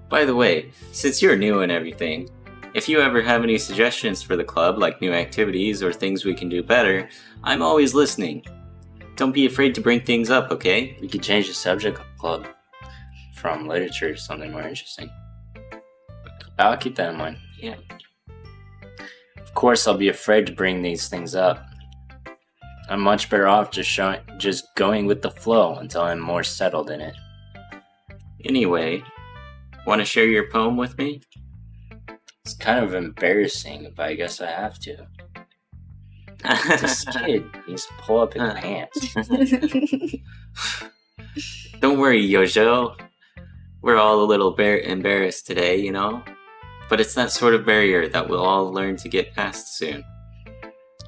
By the way, since you're new and everything, if you ever have any suggestions for the club, like new activities or things we can do better, I'm always listening. Don't be afraid to bring things up, okay? We could change the subject of the club from literature to something more interesting. I'll keep that in mind. Yeah. Of course, I'll be afraid to bring these things up. I'm much better off just going with the flow until I'm more settled in it. Anyway, want to share your poem with me? It's kind of embarrassing, but I guess I have to. This kid needs to pull up his pants. Don't worry, Yojo. We're all a little embarrassed today, you know? But it's that sort of barrier that we'll all learn to get past soon.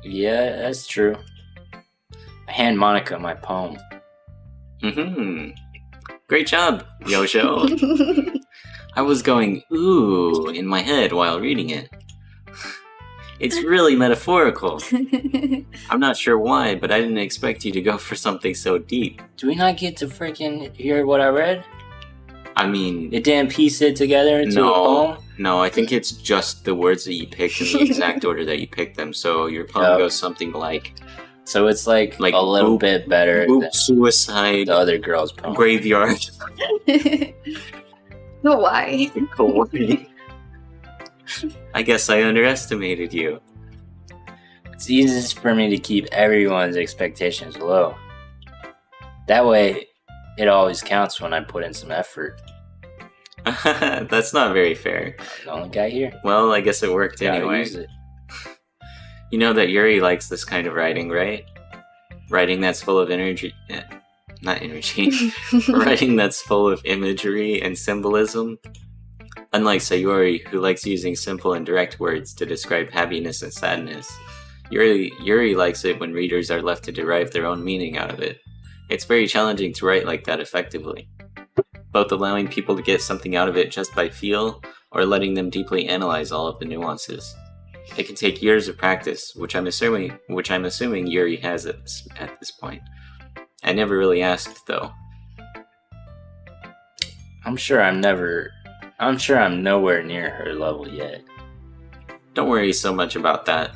Yeah, that's true. I hand Monica my poem. Great job, Yojo. I was going, ooh, in my head while reading it. It's really metaphorical. I'm not sure why, but I didn't expect you to go for something so deep. Do we not get to freaking hear what I read? I mean... It didn't piece it together into a poem? No, I think it's just the words that you picked in the exact order that you picked them. So your poem goes something like... So it's like a little bit better than suicide, the other girl's poem. Graveyard. No, why? I guess I underestimated you. It's easiest for me to keep everyone's expectations low. That way, it always counts when I put in some effort. That's not very fair. I'm the only guy here. Well, I guess it worked Gotta anyway. use it. You know that Yuri likes this kind of writing, right? Writing that's full of energy... not energy. Writing that's full of imagery and symbolism. Unlike Sayori, who likes using simple and direct words to describe happiness and sadness, Yuri likes it when readers are left to derive their own meaning out of it. It's very challenging to write like that effectively. Both allowing people to get something out of it just by feel, or letting them deeply analyze all of the nuances. It can take years of practice, which I'm assuming Yuri has at this point. I never really asked, though. I'm sure I'm nowhere near her level yet. Don't worry so much about that.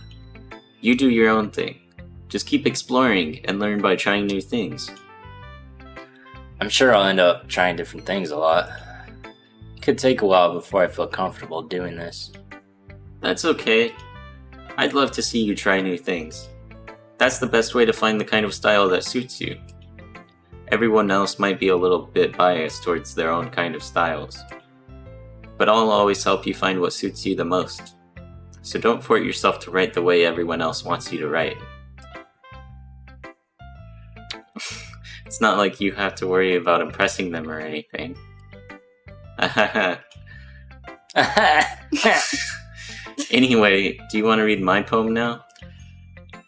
You do your own thing. Just keep exploring and learn by trying new things. I'm sure I'll end up trying different things a lot. Could take a while before I feel comfortable doing this. That's okay. I'd love to see you try new things. That's the best way to find the kind of style that suits you. Everyone else might be a little bit biased towards their own kind of styles. But I'll always help you find what suits you the most. So don't force yourself to write the way everyone else wants you to write. It's not like you have to worry about impressing them or anything. Anyway, do you want to read my poem now?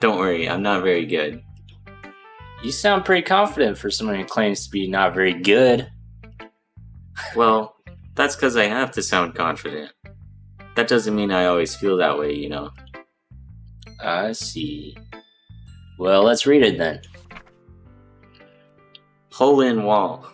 Don't worry, I'm not very good. You sound pretty confident for someone who claims to be not very good. Well, that's because I have to sound confident. That doesn't mean I always feel that way, you know. I see. Well, let's read it then. Hole in wall.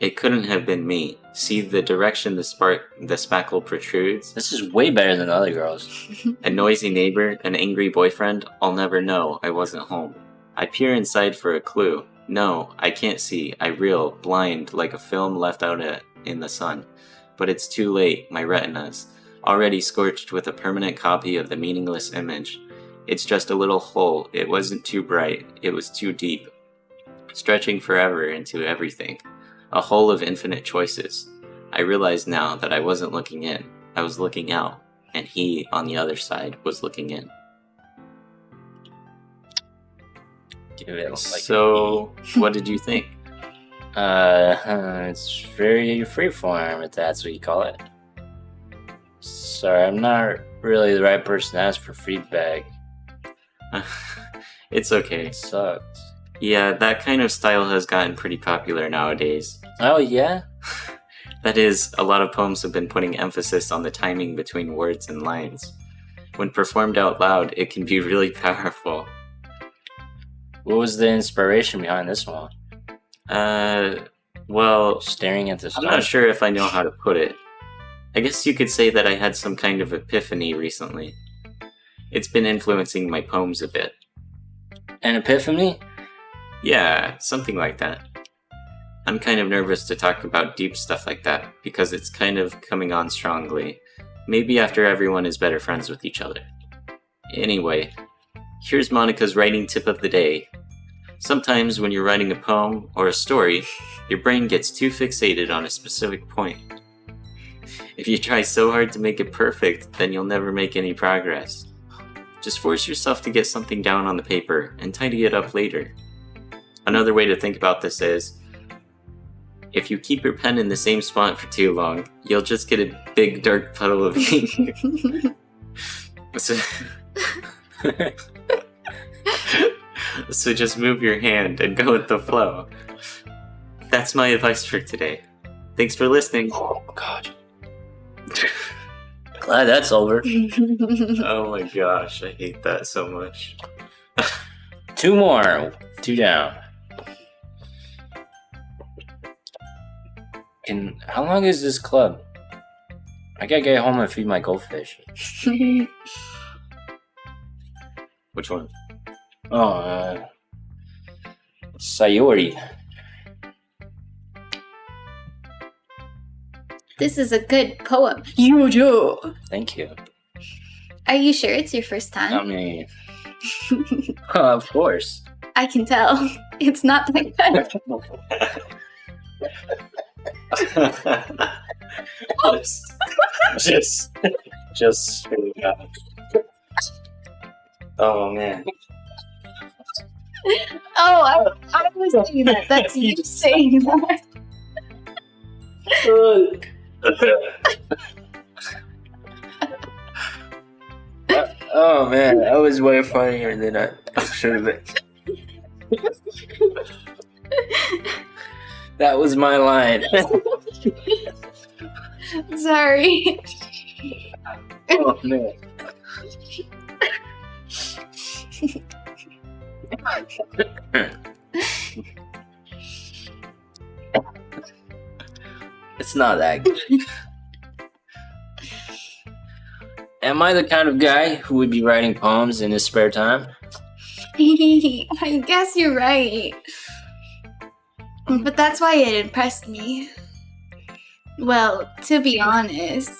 It couldn't have been me. See the direction the spackle protrudes? This is way better than the other girls. A noisy neighbor, an angry boyfriend, I'll never know, I wasn't home. I peer inside for a clue. No, I can't see. I reel, blind, like a film left out in the sun. But it's too late, my retinas, already scorched with a permanent copy of the meaningless image. It's just a little hole. It wasn't too bright. It was too deep. Stretching forever into everything. A hole of infinite choices. I realize now that I wasn't looking in. I was looking out. And he, on the other side, was looking in. Give it So, what did you think? It's very freeform, if that's what you call it. Sorry, I'm not really the right person to ask for feedback. It's okay. It sucked. Yeah, that kind of style has gotten pretty popular nowadays. Oh, yeah? That is, a lot of poems have been putting emphasis on the timing between words and lines. When performed out loud, it can be really powerful. What was the inspiration behind this one? Well, Staring at the I'm sun. not sure if I know how to put it. I guess you could say that I had some kind of epiphany recently. It's been influencing my poems a bit. An epiphany? Yeah, something like that. I'm kind of nervous to talk about deep stuff like that, because it's kind of coming on strongly. Maybe after everyone is better friends with each other. Anyway, here's Monica's writing tip of the day. Sometimes when you're writing a poem or a story, your brain gets too fixated on a specific point. If you try so hard to make it perfect, then you'll never make any progress. Just force yourself to get something down on the paper and tidy it up later. Another way to think about this is, if you keep your pen in the same spot for too long, you'll just get a big dark puddle of ink. So just move your hand and go with the flow. That's my advice for today. Thanks for listening. Oh, God. Glad that's over. Oh my gosh, I hate that so much. 2 more. 2 down. How long is this club? I gotta get home and feed my goldfish. Which one? Oh, Sayori. This is a good poem. Yo. Thank you. Are you sure it's your first time? I mean, of course. I can tell. It's not that good. just straight up. Oh man. Oh, I was saying that. That's you saying that. Oh man, that was way funnier than I should have been. That was my line. Sorry. Oh man. It's not that good. Am I the kind of guy who would be writing poems in his spare time? I guess you're right. But that's why it impressed me. Well, to be honest,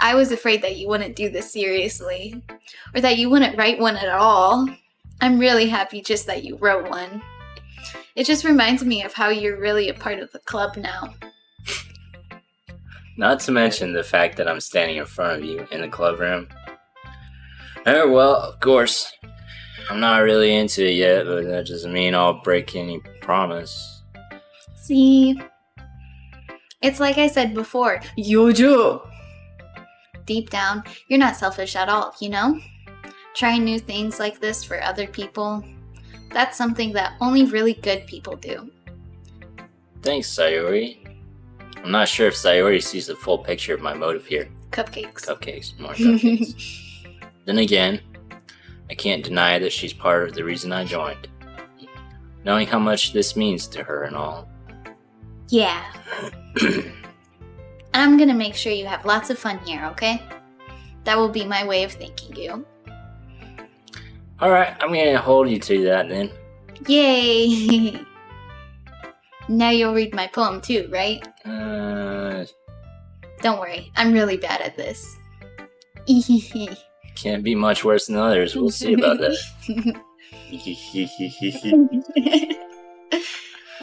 I was afraid that you wouldn't do this seriously, or that you wouldn't write one at all. I'm really happy just that you wrote one. It just reminds me of how you're really a part of the club now. Not to mention the fact that I'm standing in front of you in the club room. Well, of course, I'm not really into it yet, but that doesn't mean I'll break any promise. See, it's like I said before, Yo. deep down, you're not selfish at all, you know? Trying new things like this for other people, that's something that only really good people do. Thanks, Sayori. I'm not sure if Sayori sees the full picture of my motive here. Cupcakes. Cupcakes, more cupcakes. Then again, I can't deny that she's part of the reason I joined. Knowing how much this means to her and all. Yeah. I'm gonna make sure you have lots of fun here, okay? That will be my way of thanking you. Alright, I'm gonna hold you to that then. Yay! Now you'll read my poem too, right? Don't worry, I'm really bad at this. Can't be much worse than others. We'll see about that.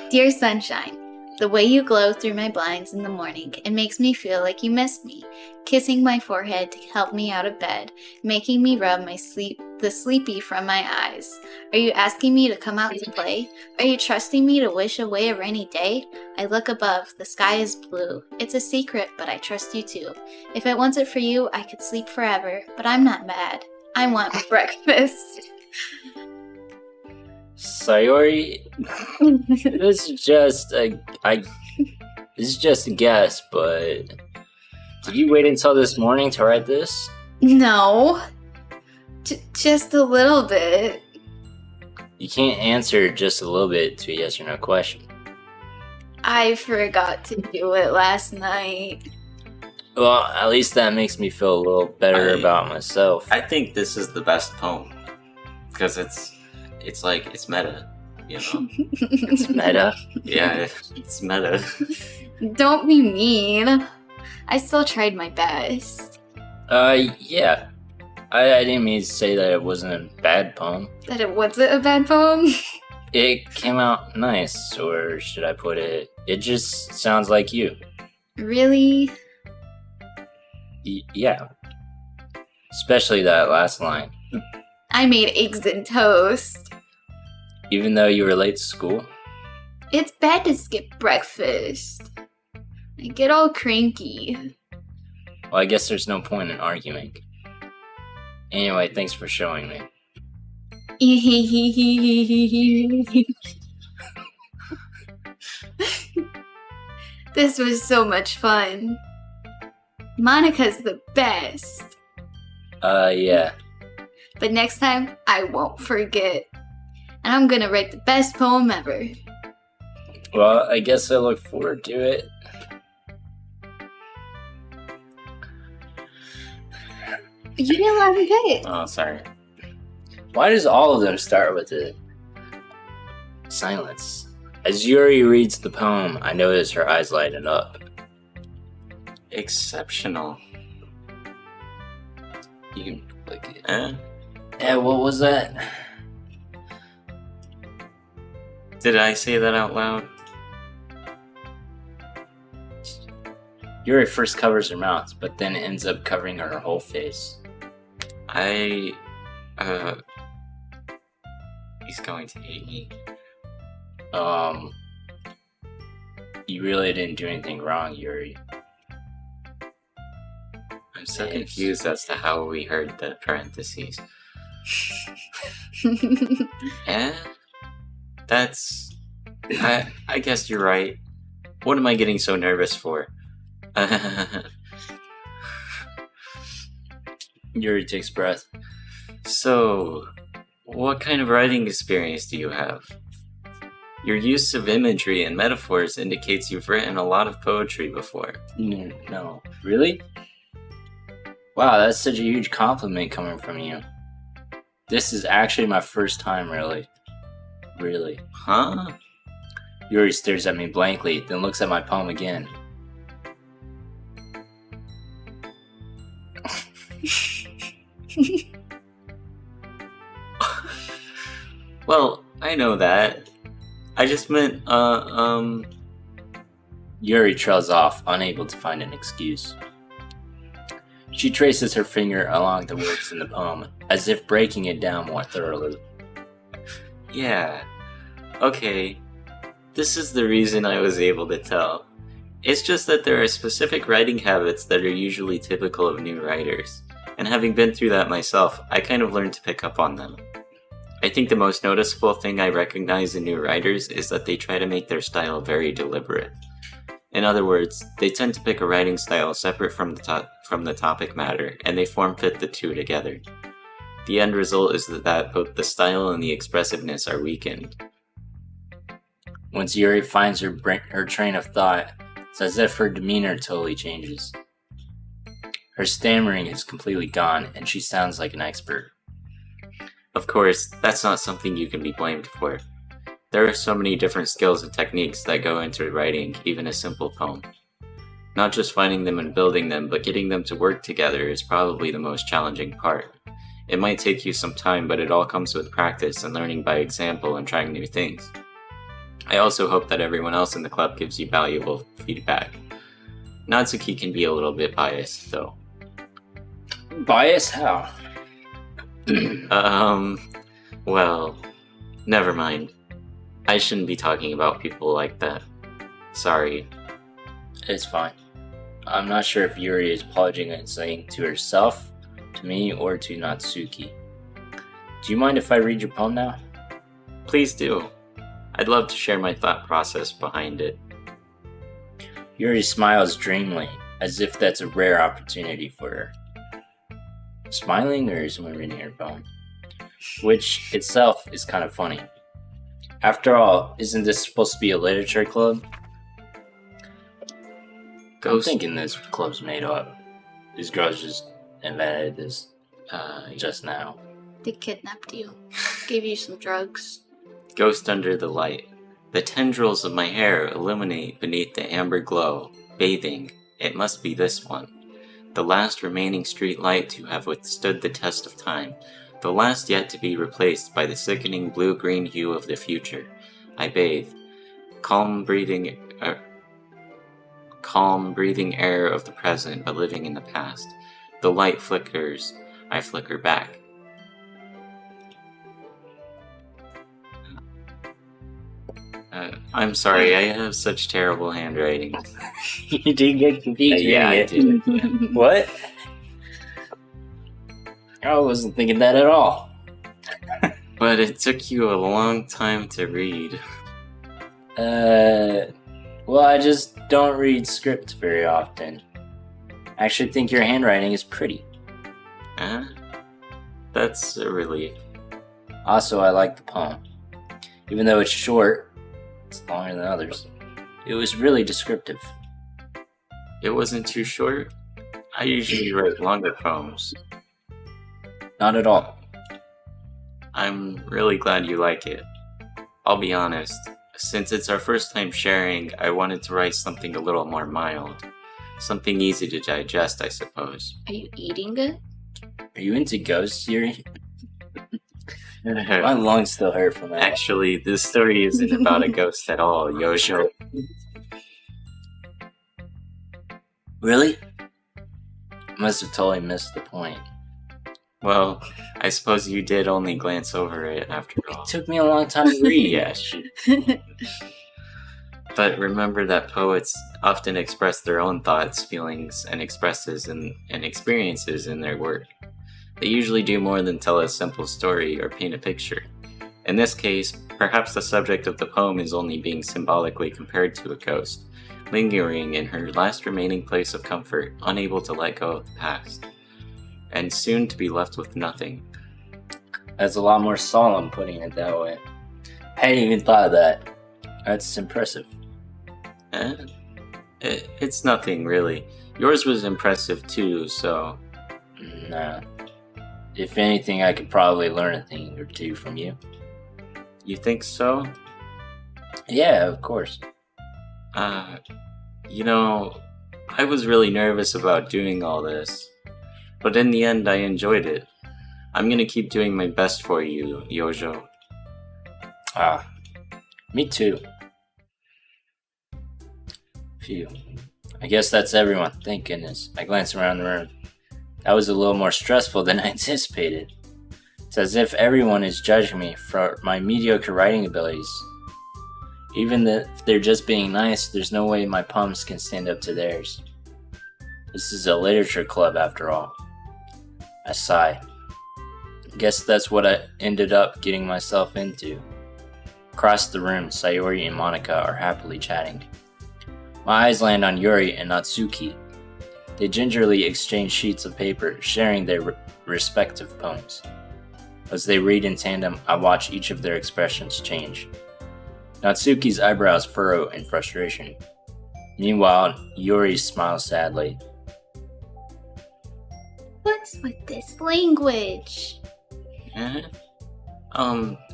Dear sunshine, the way you glow through my blinds in the morning, it makes me feel like you missed me. Kissing my forehead to help me out of bed, making me rub the sleepy from my eyes. Are you asking me to come out to play? Are you trusting me to wish away a rainy day? I look above, the sky is blue. It's a secret, but I trust you too. If it wasn't for you, I could sleep forever, but I'm not mad. I want breakfast. Sayori, this is just a guess, but did you wait until this morning to write this? No. Just a little bit. You can't answer just a little bit to a yes or no question. I forgot to do it last night. Well, at least that makes me feel a little better about myself. I think this is the best poem because it's meta, you know. It's meta. Yeah, it's meta. Don't be mean. I still tried my best. Yeah. I didn't mean to say that it wasn't a bad poem. That it wasn't a bad poem? It came out nice, or should I put it, it just sounds like you. Really? Yeah. Especially that last line. I made eggs and toast. Even though you were late to school? It's bad to skip breakfast. I get all cranky. Well, I guess there's no point in arguing. Anyway, thanks for showing me. This was so much fun. Monica's the best. Yeah. But next time, I won't forget. And I'm gonna write the best poem ever. Well, I guess I look forward to it. You didn't let me pick. Oh, sorry. Why does all of them start with a silence? As Yuri reads the poem, I notice her eyes lighten up. Exceptional. You can click it. Eh? Yeah, what was that? Did I say that out loud? Yuri first covers her mouth, but then ends up covering her whole face. He's going to hate me. You really didn't do anything wrong, Yuri. I'm so confused as to how we heard the parentheses. Eh? That's... I guess you're right. What am I getting so nervous for? Yuri takes breath. So, what kind of writing experience do you have? Your use of imagery and metaphors indicates you've written a lot of poetry before. No. Really? Wow, that's such a huge compliment coming from you. This is actually my first time, really. Really. Huh? Yuri stares at me blankly, then looks at my poem again. Well, I know that. I just meant, Yuri trails off, unable to find an excuse. She traces her finger along the words in the poem, as if breaking it down more thoroughly. Yeah. Okay. This is the reason I was able to tell. It's just that there are specific writing habits that are usually typical of new writers. And having been through that myself, I kind of learned to pick up on them. I think the most noticeable thing I recognize in new writers is that they try to make their style very deliberate. In other words, they tend to pick a writing style separate from the topic matter, and they form-fit the two together. The end result is that both the style and the expressiveness are weakened. Once Yuri finds her train of thought, it's as if her demeanor totally changes. Her stammering is completely gone, and she sounds like an expert. Of course, that's not something you can be blamed for. There are so many different skills and techniques that go into writing even a simple poem. Not just finding them and building them, but getting them to work together is probably the most challenging part. It might take you some time, but it all comes with practice and learning by example and trying new things. I also hope that everyone else in the club gives you valuable feedback. Natsuki can be a little bit biased, though. Bias? How? Well, never mind. I shouldn't be talking about people like that. Sorry. It's fine. I'm not sure if Yuri is apologizing to herself, to me, or to Natsuki. Do you mind if I read your poem now? Please do. I'd love to share my thought process behind it. Yuri smiles dreamily, as if that's a rare opportunity for her. Smiling, or is someone reading her poem? Which itself is kind of funny. After all, isn't this supposed to be a literature club? I'm thinking this club's made up. These girls just invented this just now. They kidnapped you. Gave you some drugs. Ghost under the light. The tendrils of my hair illuminate beneath the amber glow. Bathing. It must be this one. The last remaining street light to have withstood the test of time. The last yet to be replaced by the sickening blue-green hue of the future. I bathe. Calm breathing air of the present, but living in the past. The light flickers. I flicker back. I'm sorry, I have such terrible handwriting. You did get confused. Yeah, I did. Yeah. What? I wasn't thinking that at all. But it took you a long time to read. Well, I just don't read scripts very often. I actually think your handwriting is pretty. That's a relief. Also, I like the poem. Even though it's short, it's longer than others. It was really descriptive. It wasn't too short? I usually write longer poems. Not at all. I'm really glad you like it. I'll be honest, since it's our first time sharing, I wanted to write something a little more mild. Something easy to digest, I suppose. Are you eating it? Are you into ghosts, Yuri? My lungs still hurt from that. Actually, this story isn't about a ghost at all, Yojo. Really? Must have totally missed the point. Well, I suppose you did only glance over it after all. It took me a long time to read. Yes. But remember that poets often express their own thoughts, feelings, and experiences in their work. They usually do more than tell a simple story or paint a picture. In this case, perhaps the subject of the poem is only being symbolically compared to a ghost, lingering in her last remaining place of comfort, unable to let go of the past, and soon to be left with nothing. That's a lot more solemn putting it that way. I hadn't even thought of that. That's impressive. It's nothing, really. Yours was impressive too, so... Nah. If anything, I could probably learn a thing or two from you. You think so? Yeah, of course. You know, I was really nervous about doing all this, but in the end I enjoyed it. I'm gonna keep doing my best for you, Yojo. Me too. Phew. I guess that's everyone, thank goodness. I glanced around the room. That was a little more stressful than I anticipated. It's as if everyone is judging me for my mediocre writing abilities. Even if they're just being nice, there's no way my poems can stand up to theirs. This is a literature club after all. I sigh. Guess that's what I ended up getting myself into. Across the room, Sayori and Monica are happily chatting. My eyes land on Yuri and Natsuki. They gingerly exchange sheets of paper, sharing their respective poems. As they read in tandem, I watch each of their expressions change. Natsuki's eyebrows furrow in frustration. Meanwhile, Yuri smiles sadly. What's with this language?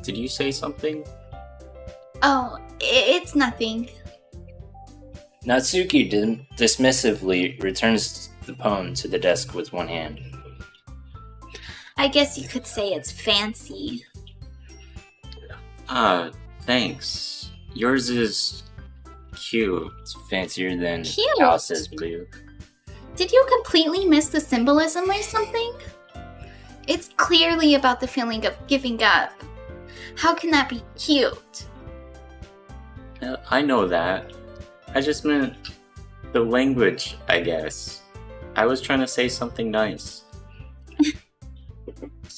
Did you say something? Oh, it's nothing. Natsuki dismissively returns the poem to the desk with one hand. I guess you could say it's fancy. Thanks. Yours is cute. It's fancier than Cute. Alice's blue. Did you completely miss the symbolism or something? It's clearly about the feeling of giving up. How can that be cute? I know that. I just meant the language, I guess. I was trying to say something nice.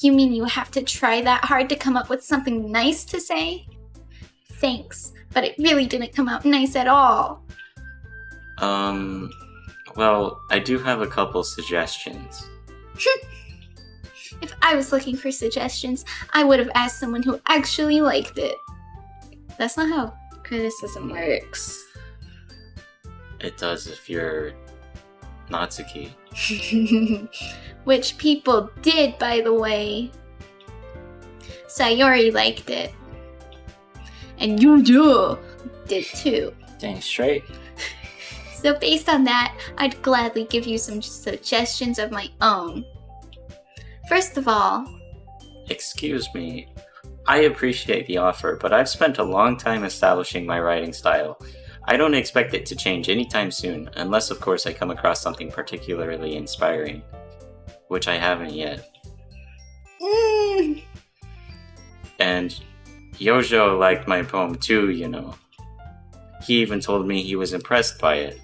You mean you have to try that hard to come up with something nice to say? Thanks, but it really didn't come out nice at all. Well, I do have a couple suggestions. If I was looking for suggestions, I would have asked someone who actually liked it. That's not how criticism works. It does if you're Natsuki. Which people did, by the way. Sayori liked it. And Yuju did too. Dang straight. So based on that, I'd gladly give you some suggestions of my own. First of all... Excuse me. I appreciate the offer, but I've spent a long time establishing my writing style. I don't expect it to change anytime soon, unless of course I come across something particularly inspiring. Which I haven't yet. And Yojo liked my poem too, you know. He even told me he was impressed by it.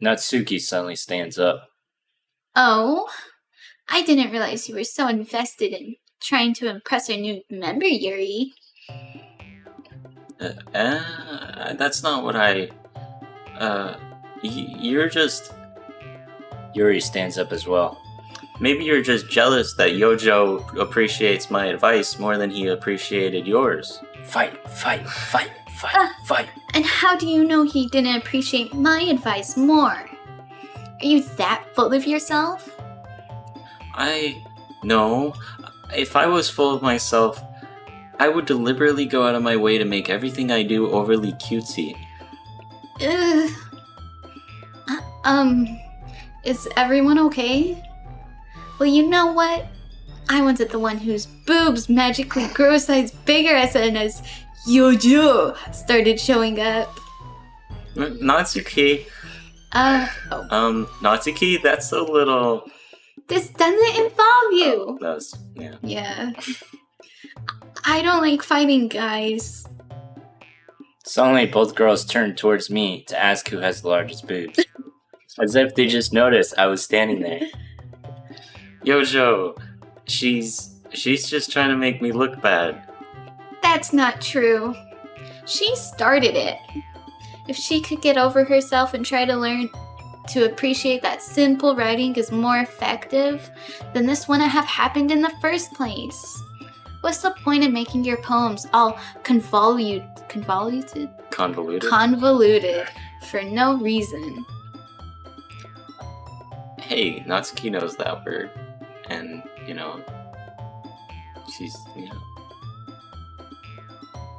Natsuki suddenly stands up. Oh? I didn't realize you were so invested in trying to impress our new member, Yuri. That's not what I... You're just Yuri stands up as well. Maybe you're just jealous that Yojo appreciates my advice more than he appreciated yours. Fight. And how do you know he didn't appreciate my advice more? Are you that full of yourself? No. If I was full of myself, I would deliberately go out of my way to make everything I do overly cutesy. Is everyone okay? Well, you know what? I wanted the one whose boobs magically grow size bigger as soon as Yojo started showing up. Natsuki. Natsuki, that's a little... This doesn't involve you! Yeah. Yeah. I don't like fighting guys. Suddenly, both girls turned towards me to ask who has the largest boobs. As if they just noticed I was standing there. Yojo, she's just trying to make me look bad. That's not true. She started it. If she could get over herself and try to learn to appreciate that simple writing is more effective, then this wouldn't have happened in the first place. What's the point of making your poems all convoluted for no reason? Hey, Natsuki knows that word. And, she's,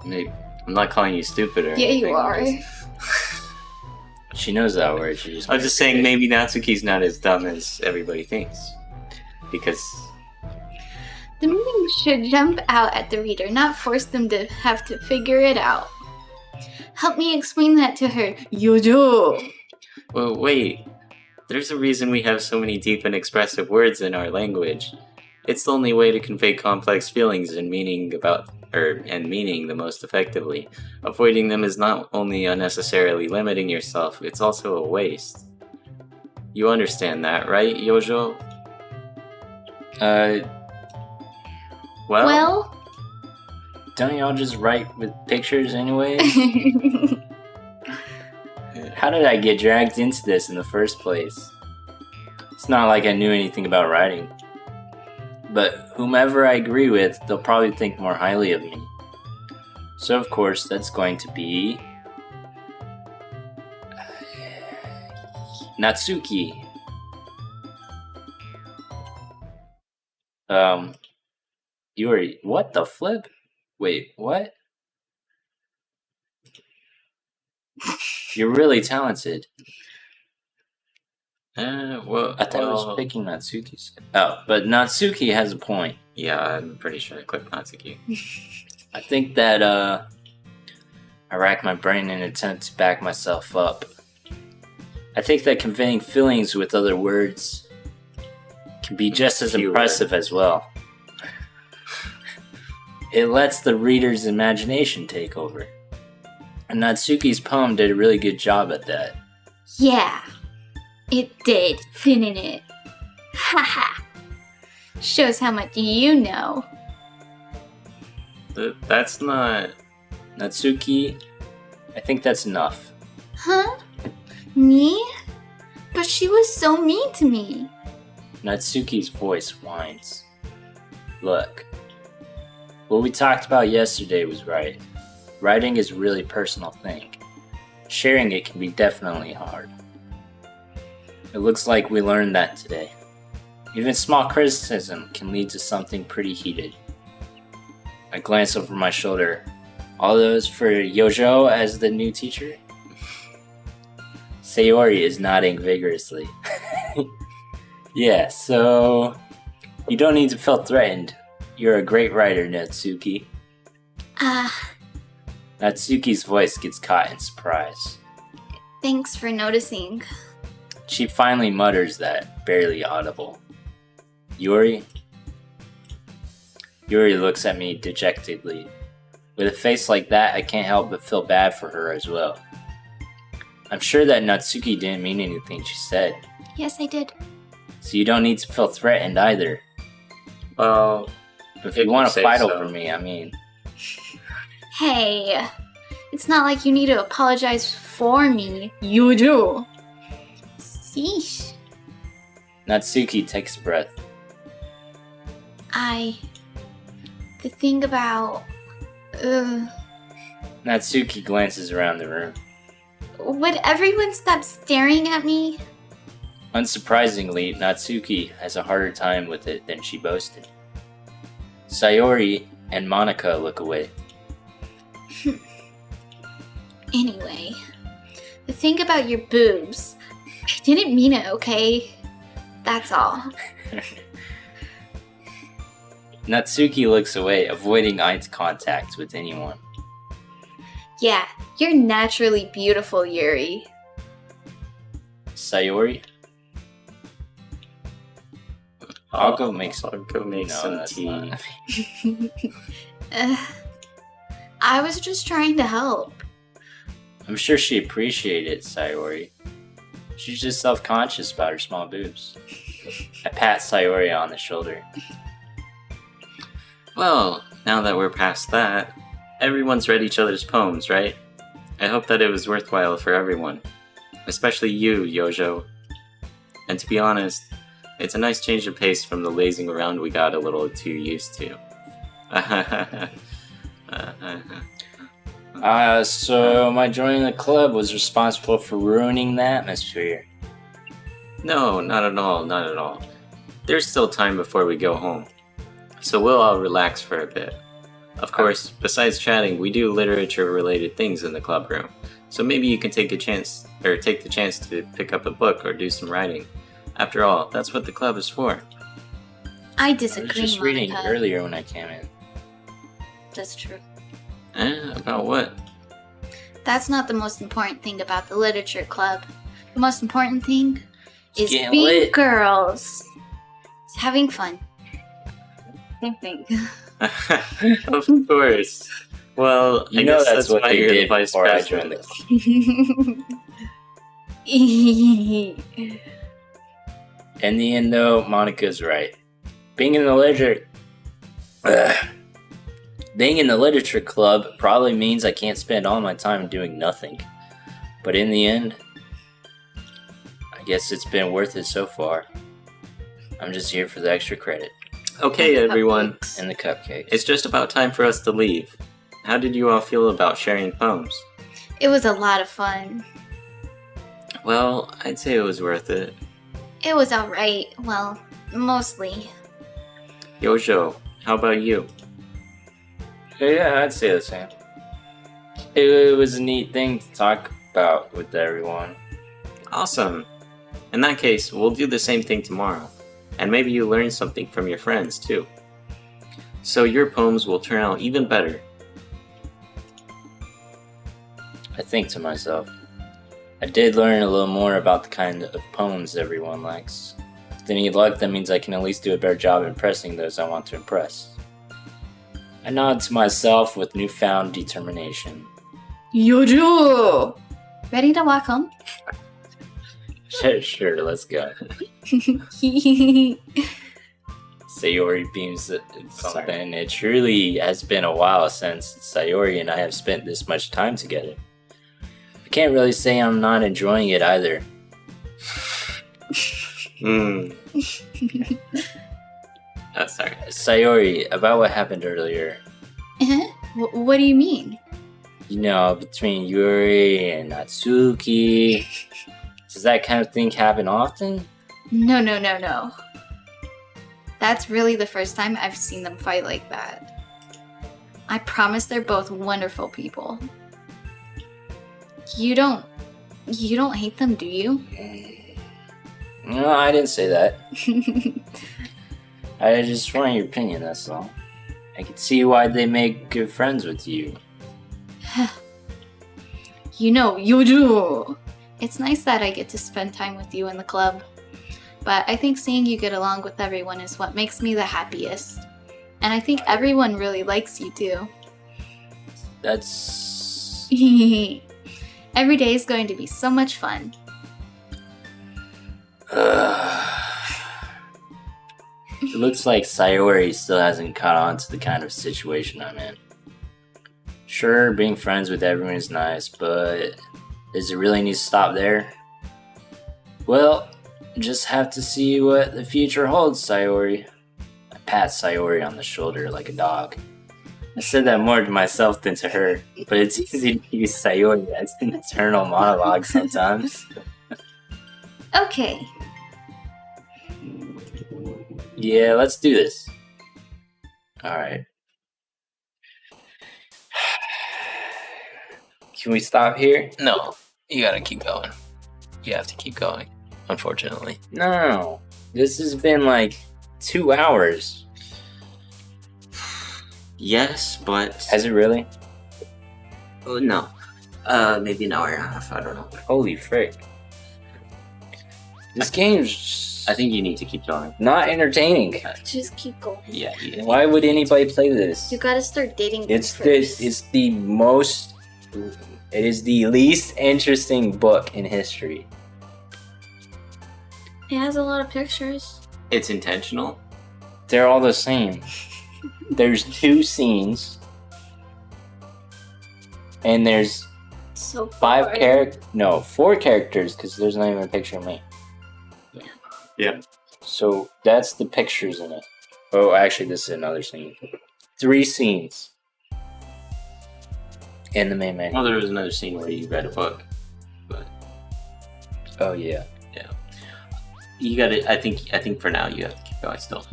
maybe, I'm not calling you stupid or anything. Yeah, you are. She knows that word. I'm just saying maybe Natsuki's not as dumb as everybody thinks. Because... The meaning should jump out at the reader, not force them to have to figure it out. Help me explain that to her, Yojo. Well, wait. There's a reason we have so many deep and expressive words in our language. It's the only way to convey complex feelings and meaning the most effectively. Avoiding them is not only unnecessarily limiting yourself, it's also a waste. You understand that, right, Yojo? Well? Don't y'all just write with pictures anyways? How did I get dragged into this in the first place? It's not like I knew anything about writing. But whomever I agree with, they'll probably think more highly of me. So of course, that's going to be... Natsuki. Yuri, what the flip? Wait, what? You're really talented. Well, I thought I was picking Natsuki's. Oh, but Natsuki has a point. Yeah, I'm pretty sure I clicked Natsuki. I think that, I rack my brain in an attempt to back myself up. I think that conveying feelings with other words can be just as impressive as well. It lets the reader's imagination take over. And Natsuki's poem did a really good job at that. Yeah, it did, didn't it? Haha. Shows how much you know. That's not... Natsuki, I think that's enough. Huh? Me? But she was so mean to me. Natsuki's voice whines. Look, what we talked about yesterday was right. Writing is a really personal thing. Sharing it can be definitely hard. It looks like we learned that today. Even small criticism can lead to something pretty heated. I glance over my shoulder. All those for Yojo as the new teacher? Sayori is nodding vigorously. Yeah, so... You don't need to feel threatened. You're a great writer, Natsuki. Natsuki's voice gets caught in surprise. Thanks for noticing. She finally mutters that, barely audible. Yuri? Yuri looks at me dejectedly. With a face like that, I can't help but feel bad for her as well. I'm sure that Natsuki didn't mean anything she said. Yes, I did. So you don't need to feel threatened either. Well, if you want to fight over me, I mean... Hey, it's not like you need to apologize for me. You do. Sheesh. Natsuki takes a breath. The thing about... Natsuki glances around the room. Would everyone stop staring at me? Unsurprisingly, Natsuki has a harder time with it than she boasted. Sayori and Monica look away. Anyway, the thing about your boobs, I didn't mean it, okay? That's all. Natsuki looks away, avoiding eye contact with anyone. Yeah, you're naturally beautiful, Yuri. Sayori? I'll go make some. I'll go make some that's tea. not- I was just trying to help. I'm sure she appreciated it, Sayori. She's just self-conscious about her small boobs. I pat Sayori on the shoulder. Well, now that we're past that, everyone's read each other's poems, right? I hope that it was worthwhile for everyone. Especially you, Yojo. And to be honest, it's a nice change of pace from the lazing around we got a little too used to. So my joining the club was responsible for ruining the atmosphere. No, not at all, not at all. There's still time before we go home. So we'll all relax for a bit. Of course, besides chatting, we do literature-related things in the club room. So maybe you can take the chance to pick up a book or do some writing. After all, that's what the club is for. I I disagree, was just reading Monica. earlier when I came in. That's true. About what? That's not the most important thing about the literature club. The most important thing is Getting being lit. girls. It's having fun. Same thing. Of course. Well, You I know guess that's what why they you're the did vice before I president. joined the club. In the end, though, Monica's right. Being in the literature club probably means I can't spend all my time doing nothing. But in the end, I guess it's been worth it so far. I'm just here for the extra credit Okay, everyone. and the cupcakes. It's just about time for us to leave. How did you all feel about sharing poems? It was a lot of fun. Well, I'd say it was worth it. It was alright. Well, mostly. Yojo, how about you? Yeah, I'd say the same. It was a neat thing to talk about with everyone. Awesome. In that case, we'll do the same thing tomorrow. And maybe you learn something from your friends, too. So your poems will turn out even better. I think to myself, I did learn a little more about the kind of poems everyone likes. With any luck, that means I can at least do a better job impressing those I want to impress. I nod to myself with newfound determination. Yojo! Ready to walk home? Sure, let's go. Sayori beams something. It truly has been a while since Sayori and I have spent this much time together. I can't really say I'm not enjoying it either. Oh, sorry. Sayori, about what happened earlier. What do you mean? You know, between Yuri and Natsuki. Does that kind of thing happen often? No. That's really the first time I've seen them fight like that. I promise they're both wonderful people. You don't hate them, do you? No, I didn't say that. I just want your opinion, that's all. I can see why they make good friends with you. You know, Yojo! It's nice that I get to spend time with you in the club. But I think seeing you get along with everyone is what makes me the happiest. And I think everyone really likes you too. That's... Every day is going to be so much fun. It looks like Sayori still hasn't caught on to the kind of situation I'm in. Sure, being friends with everyone is nice, but does it really need to stop there? Well, Just have to see what the future holds, Sayori. I pat Sayori on the shoulder like a dog. I said that more to myself than to her, but it's easy to use Sayori as an internal monologue sometimes. Okay. Yeah, let's do this. Alright. Can we stop here? No, you gotta keep going. You have to keep going, unfortunately. No. This has been like 2 hours. Yes, but... Has it really? Oh, no. Maybe an hour and a half, I don't know. Holy frick. This game's I think you need to keep going. not entertaining. Just keep going. Yeah. Why would anybody play this? You gotta start dating them It's first. it is the least interesting book in history. It has a lot of pictures. It's intentional. They're all the same. There's 2 scenes. And there's So 4 characters, because there's not even a picture of me. Yeah. So that's the pictures in it. Oh, actually, this is another scene. 3 scenes. In the main menu. Well, there was another scene where you read a book, but Oh, yeah. you gotta. I think for now you have to keep going still.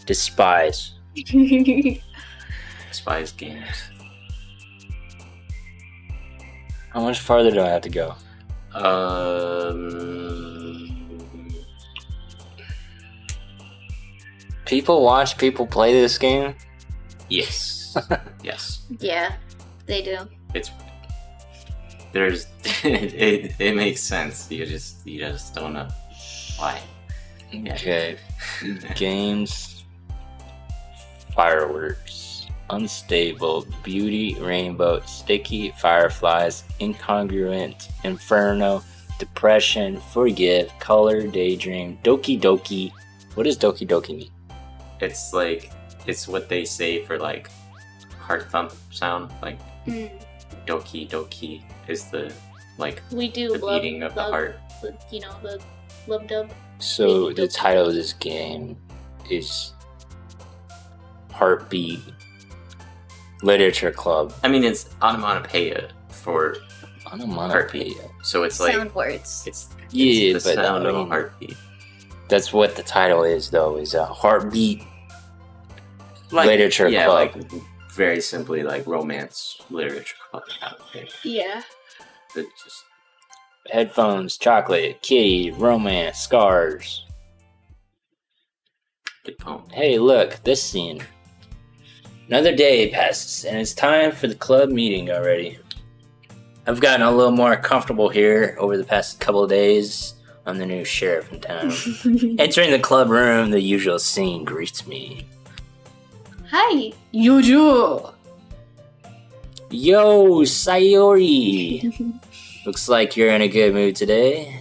Despise. Spies games. How much farther do I have to go? People watch people play this game? Yes. Yes. Yeah, they do. There's. It makes sense. You just don't know why. Okay. Games. Fireworks. Unstable. Beauty. Rainbow. Sticky. Fireflies. Incongruent. Inferno. Depression. Forgive. Color. Daydream. Doki Doki. What does Doki Doki mean? It's what they say for like heart thump sound. Like Doki Doki is the We do the love, beating of the love, heart. the love dub. So the title of this game is Heartbeat Literature Club. I mean, it's onomatopoeia for Onomatopoeia. so it's like Sound words. it's Yeah, the but sound I of a mean, heartbeat. that's what the title is, though. Is a Heartbeat Literature yeah, Club. like very simply like romance literature club. Yeah. But just Headphones, chocolate, kitty, romance, scars. good poem. Hey, look, this scene. Another day passes, and it's time for the club meeting already. I've gotten a little more comfortable here over the past couple of days. I'm the new sheriff in town. Entering the club room, the usual scene greets me. Hi. Yuju! Yo, Sayori! Looks like you're in a good mood today.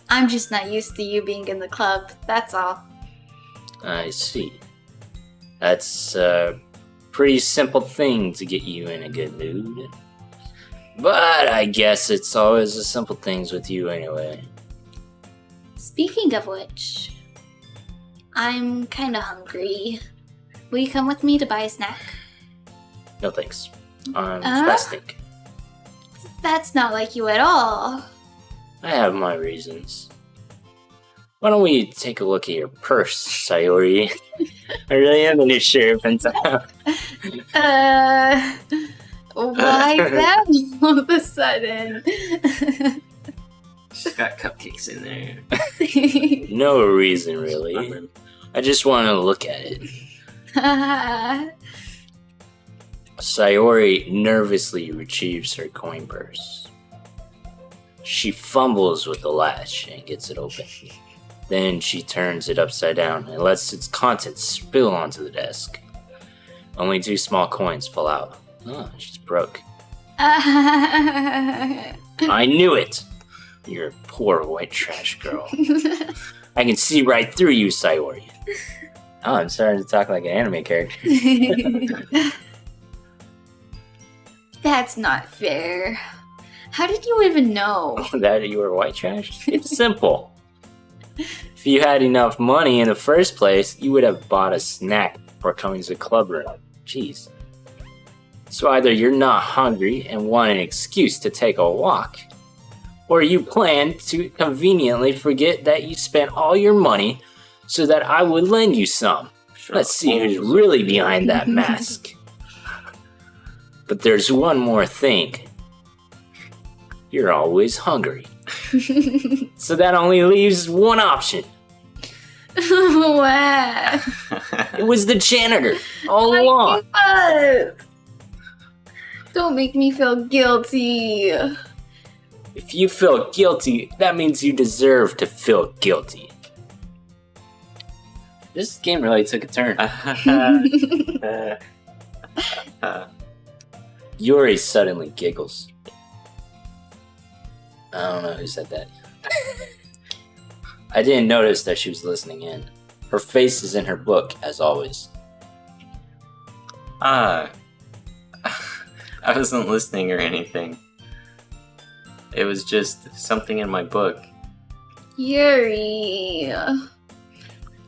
I'm just not used to you being in the club, that's all. I see. That's a pretty simple thing to get you in a good mood. But I guess it's always the simple things with you anyway. Speaking of which, I'm kinda hungry. Will you come with me to buy a snack? No thanks. I'm Uh? fasting. That's not like you at all. I have my reasons. Why don't we take a look at your purse, Sayori? I really am the new sheriff in town. Why that all of a sudden? She's got cupcakes in there. No reason, really. I just want to look at it. Sayori nervously retrieves her coin purse. She fumbles with the latch and gets it open. Then she turns it upside down and lets its contents spill onto the desk. Only 2 small coins fall out. Oh, she's broke. I knew it! You're a poor white trash girl. I can see right through you, Sayori. Oh, I'm starting to talk like an anime character. That's not fair. How did you even know? That you were white trash? It's simple. If you had enough money in the first place, you would have bought a snack before coming to the club room. Jeez. So either you're not hungry and want an excuse to take a walk, or you plan to conveniently forget that you spent all your money so that I would lend you some. Sure. Let's see who's really behind that mask. But there's one more thing. You're always hungry. So that only leaves one option. Wow. It was the janitor all along. Don't make me feel guilty. If you feel guilty, that means you deserve to feel guilty. This game really took a turn. Yuri suddenly giggles. I don't know who said that. I didn't notice that she was listening in. Her face is in her book, as always. I wasn't listening or anything. It was just something in my book. Yuri.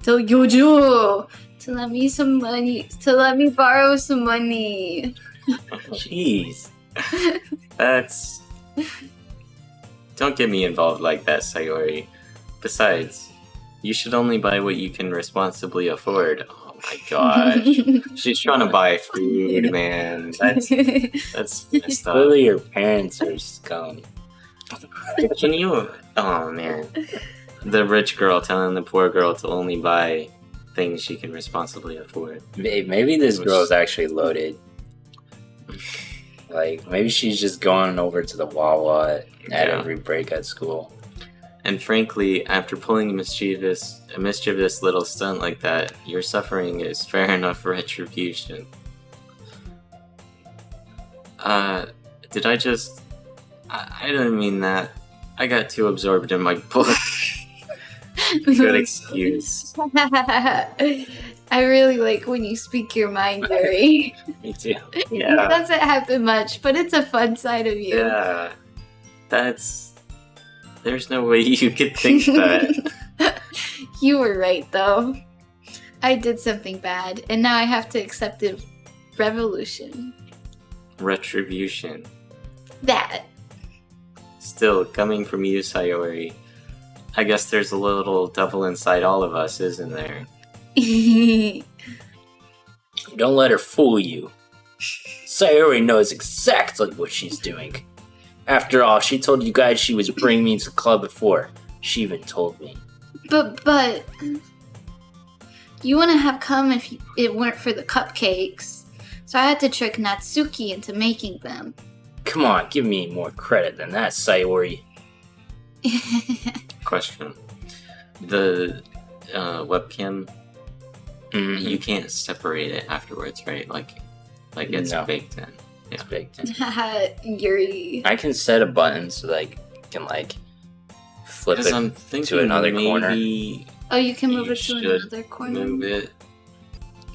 Tell Yojo. To let me some money. To let me borrow some money. Jeez. That's... Don't get me involved like that, Sayori. Besides, you should only buy what you can responsibly afford. Oh my gosh. She's trying to buy food, man. That's messed up. Clearly your parents are scum. Can you... Oh, man. The rich girl telling the poor girl to only buy things she can responsibly afford. Maybe this girl's actually loaded. Like, maybe she's just going over to the Wawa at every break at school. And frankly, after pulling a mischievous little stunt like that, your suffering is fair enough retribution. Did I just... I didn't mean that. I got too absorbed in my book. Good excuse. I really like when you speak your mind, Yuri. Me too. Yeah. It doesn't happen much, but it's a fun side of you. Yeah. There's no way you could think that. You were right, though. I did something bad, and now I have to accept the revolution. Retribution. That. Still, coming from you, Sayori, I guess there's a little devil inside all of us, isn't there? Don't let her fool you. Sayori knows exactly what she's doing. After all, she told you guys she was bringing me to the club before. She even told me. But you wouldn't have come if it weren't for the cupcakes. So I had to trick Natsuki into making them. Come on, give me more credit than that, Sayori. Question. The webcam, you can't separate it afterwards, right? Like it's baked in. It's baked in. Yuri. I can set a button so that I can flip it to another corner. Oh, you can move it to another corner? Move it.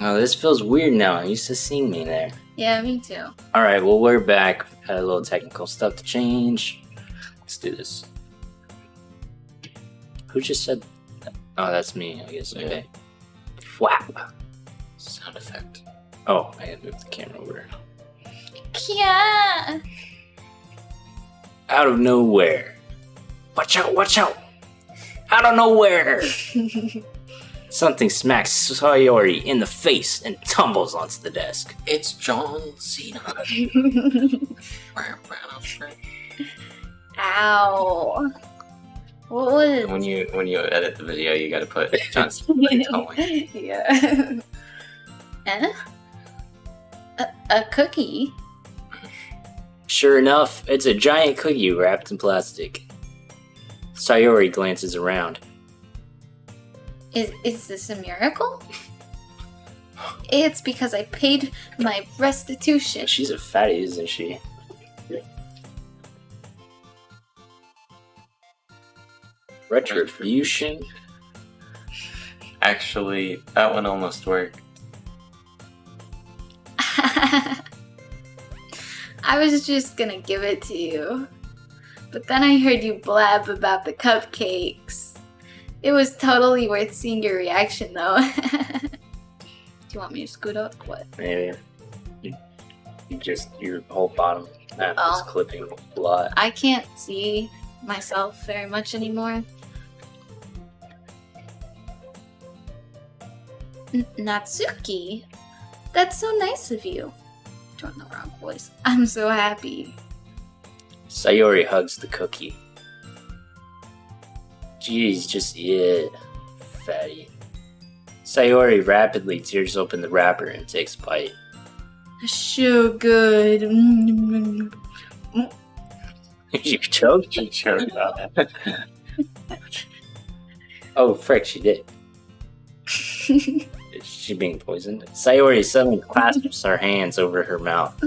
Oh, this feels weird now. I'm used to seeing me there. Yeah, me too. Alright, well, we're back. Had a little technical stuff to change. Let's do this. Who just said that? Oh, that's me, I guess. Okay. Whap! Sound effect. Oh, I gotta move the camera over. Yeah. Out of nowhere. Watch out, watch out! Out of nowhere! Something smacks Sayori in the face and tumbles onto the desk. It's John Cena. Ow. What was... When you edit the video, you gotta put John Cena going. Yeah. A cookie? Sure enough, it's a giant cookie wrapped in plastic. Sayori glances around. Is this a miracle? It's because I paid my restitution. She's a fatty, isn't she? Retribution? Actually, that one almost worked. I was just gonna give it to you. But then I heard you blab about the cupcakes. It was totally worth seeing your reaction, though. Do you want me to scoot up? What? Maybe. Your whole bottom half is clipping a lot. I can't see myself very much anymore. Natsuki? That's so nice of you. Doing the wrong voice. I'm so happy. Sayori hugs the cookie. Jeez, just eat it, fatty. Sayori rapidly tears open the wrapper and takes a bite. So good. She choked? She choked on it. Oh, frick, she did. Is she being poisoned? Sayori suddenly clasps her hands over her mouth.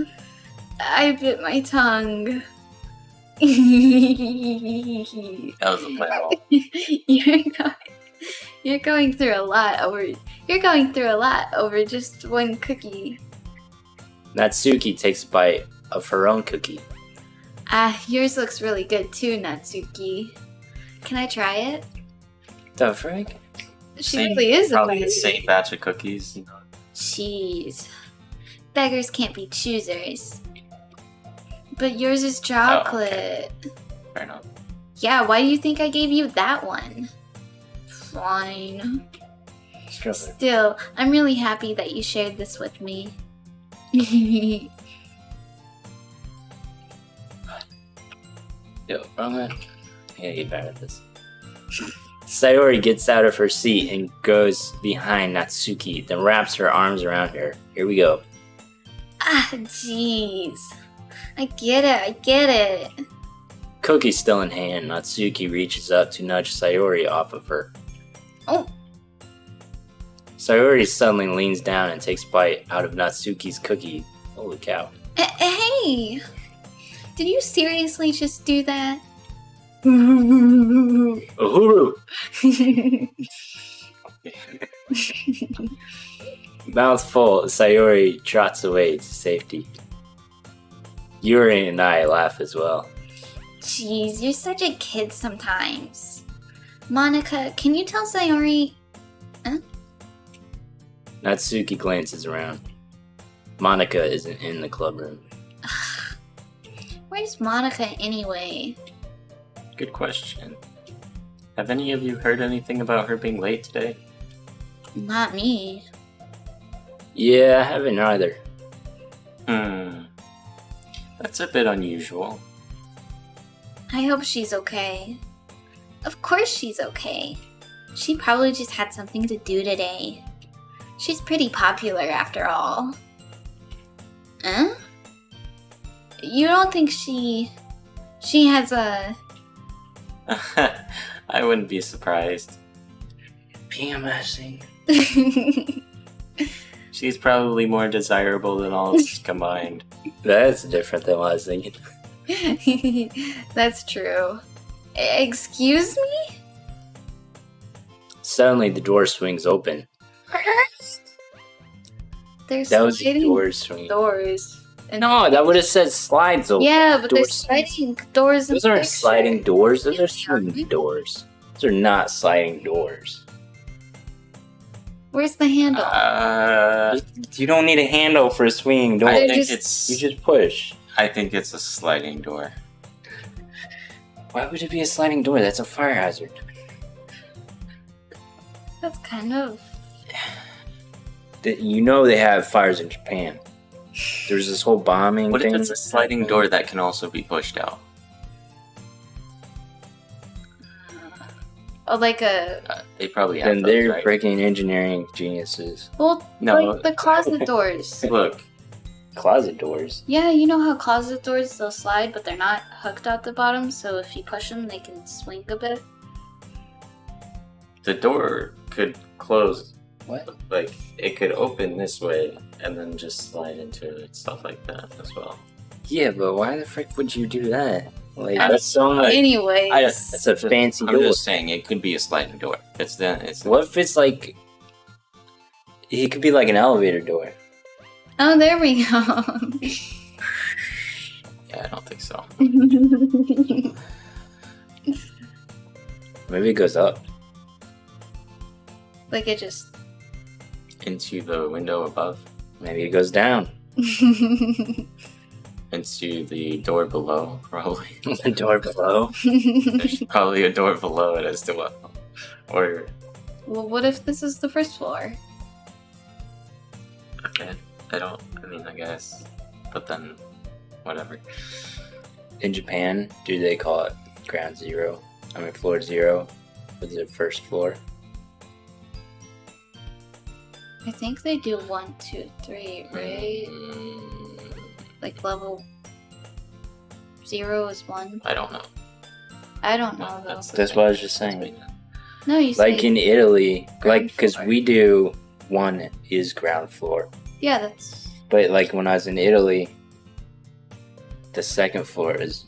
I bit my tongue. That was a plan. You're going through a lot over just one cookie. Natsuki takes a bite of her own cookie. Yours looks really good too, Natsuki. Can I try it? The frick? She really is a Probably beggar. the same batch of cookies. Jeez. Beggars can't be choosers. But yours is chocolate. Fair enough. Yeah, why do you think I gave you that one? Fine. Still, I'm really happy that you shared this with me. Yo, wrong one. I gotta get better at this. Sayori gets out of her seat and goes behind Natsuki, then wraps her arms around her. Here we go. Jeez. I get it. Cookie still in hand, Natsuki reaches up to nudge Sayori off of her. Oh. Sayori suddenly leans down and takes a bite out of Natsuki's cookie. Holy cow. Hey! Did you seriously just do that? Uhuru! Mouth full, Sayori trots away to safety. Yuri and I laugh as well. Jeez, you're such a kid sometimes. Monica, can you tell Sayori... Natsuki glances around. Monica isn't in the club room. Where's Monica anyway? Good question. Have any of you heard anything about her being late today? Not me. Yeah, I haven't either. That's a bit unusual. I hope she's okay. Of course she's okay. She probably just had something to do today. She's pretty popular after all. Huh? You don't think she has a... I wouldn't be surprised. PMSing. She's probably more desirable than all of us combined. That's different than what I was thinking. That's true. Excuse me? Suddenly the door swings open. There's That was the sliding door swinging. doors. And No, that would have said slides open. yeah, but there's Doors. sliding doors in Those the aren't picture. sliding doors, those Yeah, are they swinging are. doors. Those are not sliding doors. Where's the handle? You don't need a handle for a swinging door. I They're think just- You just push. I think it's a sliding door. Why would it be a sliding door? That's a fire hazard. That's kind of... You know they have fires in Japan. There's this whole bombing What if thing. it's a sliding door that can also be pushed out? Oh, like a... They probably have Then those, they're right? freaking engineering geniuses. Well, No. like the closet doors. Look, Closet doors. Yeah, you know how closet doors, they'll slide, but they're not hooked out the bottom, so if you push them, they can swing a bit. the door could close. What? Like, it could open this way and then just slide into it, stuff like that as well. Yeah, but why the frick would you do that? Like, that's so much. Anyways. That's a fancy I'm door. just saying it could be a sliding door. It's What if it's like... It could be like an elevator door. Oh, there we go. Yeah, I don't think so. Maybe it goes up. Like it just... Into the window above. Maybe it goes down. Into the door below, probably. The door below. There's probably a door below it as to what. Or Well, what if this is the first floor? okay, I guess. But then whatever. In Japan, do they call it ground zero? Floor zero for the first floor. I think they do 1, 2, 3, right? Like level 0 is 1. I don't know. I don't know though. That's what I was just saying. No, you Like say in Italy, ground because floor. we do 1 is ground floor. Yeah, that's... But like when I was in Italy, the second floor is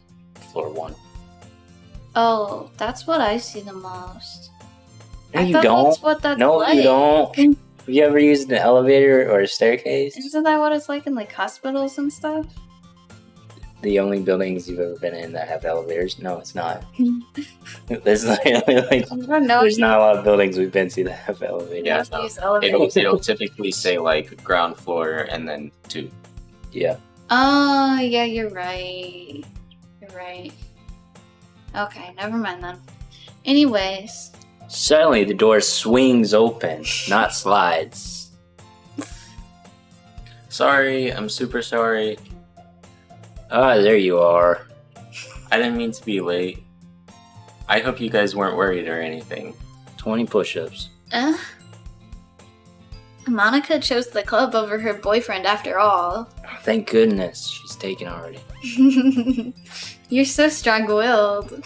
floor 1. Oh, that's what I see the most. No, I you thought don't. that's what that's No, like. you don't. Have you ever used an elevator or a staircase? Isn't that what it's like in like hospitals and stuff? The only buildings you've ever been in that have elevators? No, it's not. There's literally like I don't know. there's not a lot of buildings we've been to that have elevators. Yeah, Must no. use elevators. It'll typically say like ground floor and then 2. Yeah. Oh, yeah, you're right. You're right. Okay, never mind then. Anyways, Suddenly the door swings open, not slides. Sorry, I'm super sorry. Ah, there you are. I didn't mean to be late. I hope you guys weren't worried or anything. 20 push-ups. Monica chose the club over her boyfriend after all. Thank goodness she's taken already. You're so strong-willed.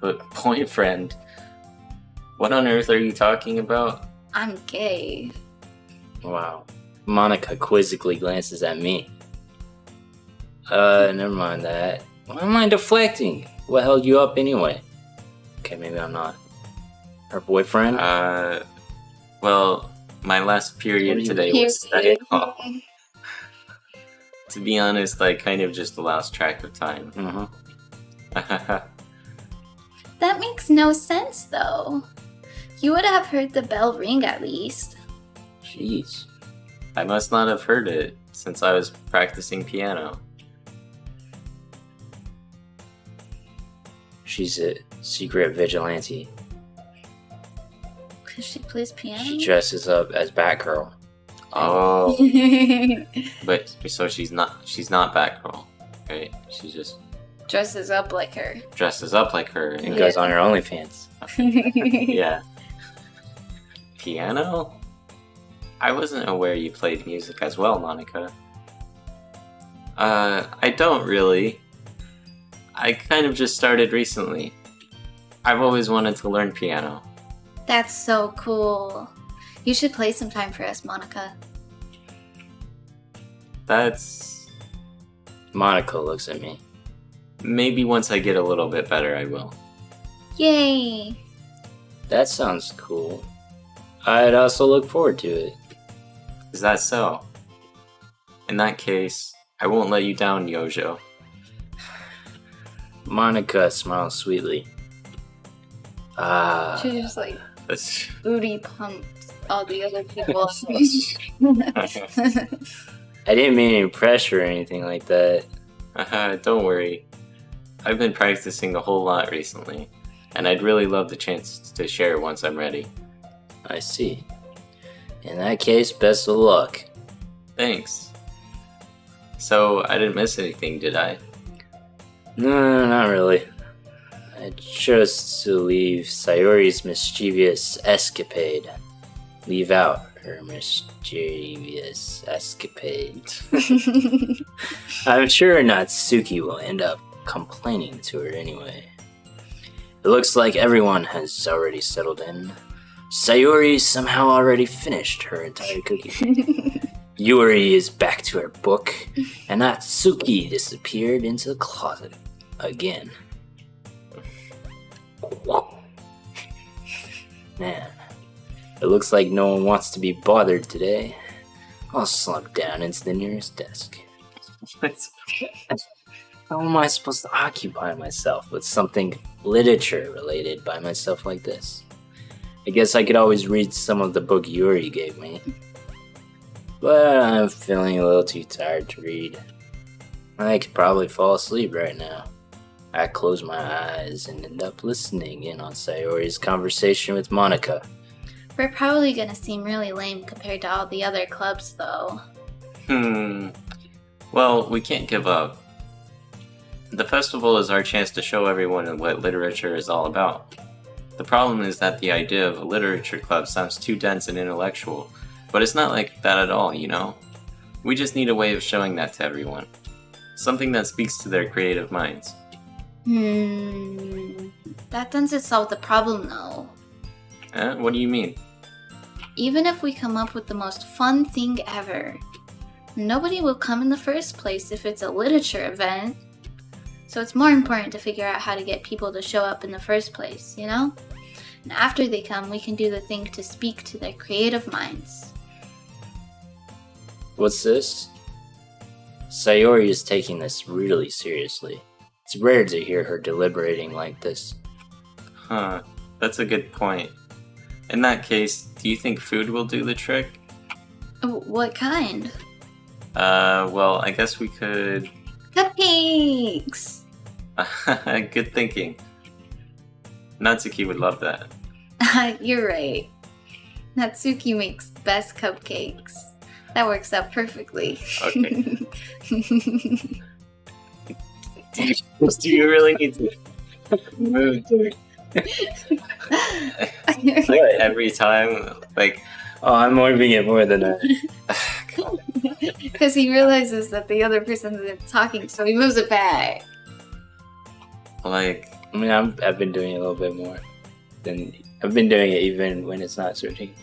But boyfriend, what on earth are you talking about? I'm gay. Wow. Monica quizzically glances at me. Never mind that. Why am I deflecting? What held you up anyway? Okay, maybe I'm not. Her boyfriend? Well, my last period today was studying hall. To be honest, I kind of just lost track of time. Uh-huh. That makes no sense, though. You would have heard the bell ring at least. Jeez. I must not have heard it since I was practicing piano. She's a secret vigilante. Cause she plays piano? She dresses up as Batgirl. Oh, but so she's not Batgirl, right? She just Dresses up like her. dresses up like her And and goes on her OnlyFans. yeah. Piano? I wasn't aware you played music as well, Monica. I don't really. I kind of just started recently. I've always wanted to learn piano. That's so cool. You should play sometime for us, Monica. That's... Monica looks at me. Maybe once I get a little bit better, I will. Yay! That sounds cool. I'd also look forward to it. Is that so? In that case, I won't let you down, Yojo. Monica smiles sweetly. Ah. She just like That's... booty pumps all the other people. I didn't mean any pressure or anything like that. Don't worry. I've been practicing a whole lot recently, and I'd really love the chance to share once I'm ready. I see. In that case, best of luck. Thanks. So, I didn't miss anything, did I? No, not really. I chose to leave Sayori's mischievous escapade. Leave out her mischievous escapade. I'm sure Natsuki will end up complaining to her anyway. It looks like everyone has already settled in. Sayori somehow already finished her entire cookie. Yuri is back to her book, and Natsuki disappeared into the closet again. Man, it looks like no one wants to be bothered today. I'll slump down into the nearest desk. How am I supposed to occupy myself with something literature related by myself like this? I guess I could always read some of the book Yuri gave me. But I'm feeling a little too tired to read. I could probably fall asleep right now. I close my eyes and end up listening in on Sayori's conversation with Monica. We're probably gonna seem really lame compared to all the other clubs, though. Well, we can't give up. The festival is our chance to show everyone what literature is all about. The problem is that the idea of a literature club sounds too dense and intellectual, but it's not like that at all, you know? We just need a way of showing that to everyone. Something that speaks to their creative minds. That doesn't solve the problem, though. What do you mean? Even if we come up with the most fun thing ever, nobody will come in the first place if it's a literature event. So it's more important to figure out how to get people to show up in the first place, you know? And after they come, we can do the thing to speak to their creative minds. What's this? Sayori is taking this really seriously. It's rare to hear her deliberating like this. Huh, that's a good point. In that case, do you think food will do the trick? What kind? Well, I guess we could... Cupcakes! Good thinking. Natsuki would love that. You're right. Natsuki makes the best cupcakes. That works out perfectly. Okay. Do you really need to move, dude? Like every time, like... Oh, I'm moving it more than that. Because he realizes that the other person isn't talking, so he moves it back. Like... I mean, I've been doing it a little bit more. I've been doing it even when it's not switching.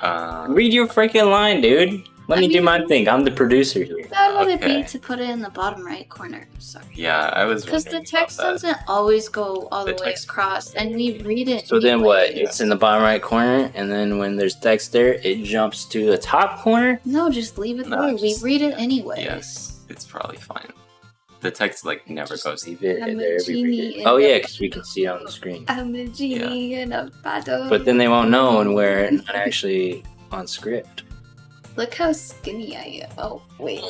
Read your freaking line, dude. Let me do my thing. I'm the producer here. That would Okay. be to put it in the bottom right corner. Sorry. Yeah, I was Because the wondering text about that. doesn't always go all the The way text- across, and we read it. So then what? anyway. It's in the bottom right corner, and then when there's text there, it jumps to the top corner? No, just leave it No, there. We just- read it anyway. Yes, it's probably fine. The text, like, never goes... Leave it I'm there a every genie read. in Oh a- yeah, because we can see it on the screen. I'm a genie in a bottle. But then they won't know and we're not actually on script. Look how skinny I am. Oh, wait.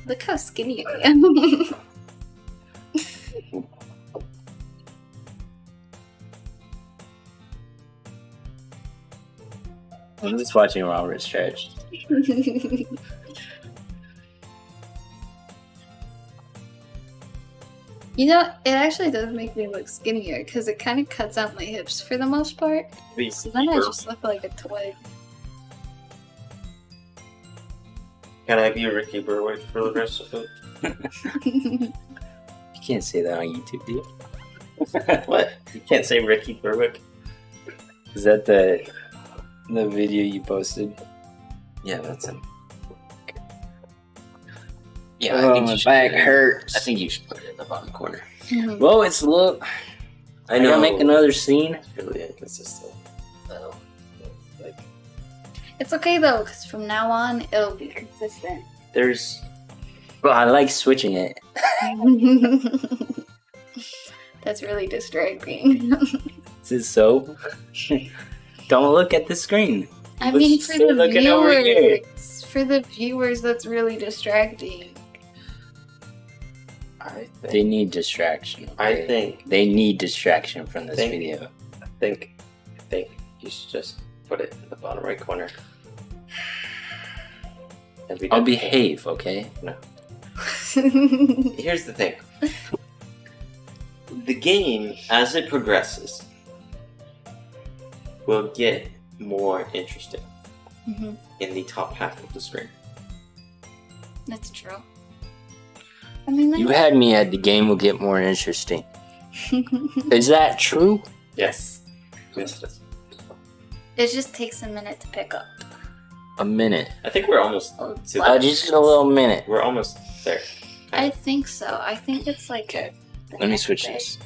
Look how skinny I am. I'm just watching Robert stretch. You know, it actually does make me look skinnier because it kind of cuts out my hips for the most part. So then I just look like a twig. Can I be Ricky Berwick for the rest of it? You can't say that on YouTube, do you? What? You can't say Ricky Berwick? Is that the video you posted? Yeah, that's him. Yeah, Oh, I think my you should back put it in- hurts. I think you should put it in the bottom corner. Mhm. Well, it's look. I gotta make another scene. It's really inconsistent. Like, It's okay though, because from now on, it'll be consistent. There's. Well, I like switching it. That's really distracting. Is it so? Don't look at the screen. I Let's mean, for stay the looking over here. viewers, that's really distracting. They need distraction. I okay? think They need distraction from this Think- video. I think you should just put it in the bottom right corner. And be I'll done. behave, okay? Here's the thing. The game, as it progresses, will get more interesting Mhm. in the top half of the screen. That's true. I mean, You had me at the game will get more interesting. Is that true? Yes. Yes, it is. It just takes a minute to pick up. A minute. I think we're almost Oh, to wow. Just a little minute. We're almost there. I think so. I think it's like Okay. the Let me next switch day. this.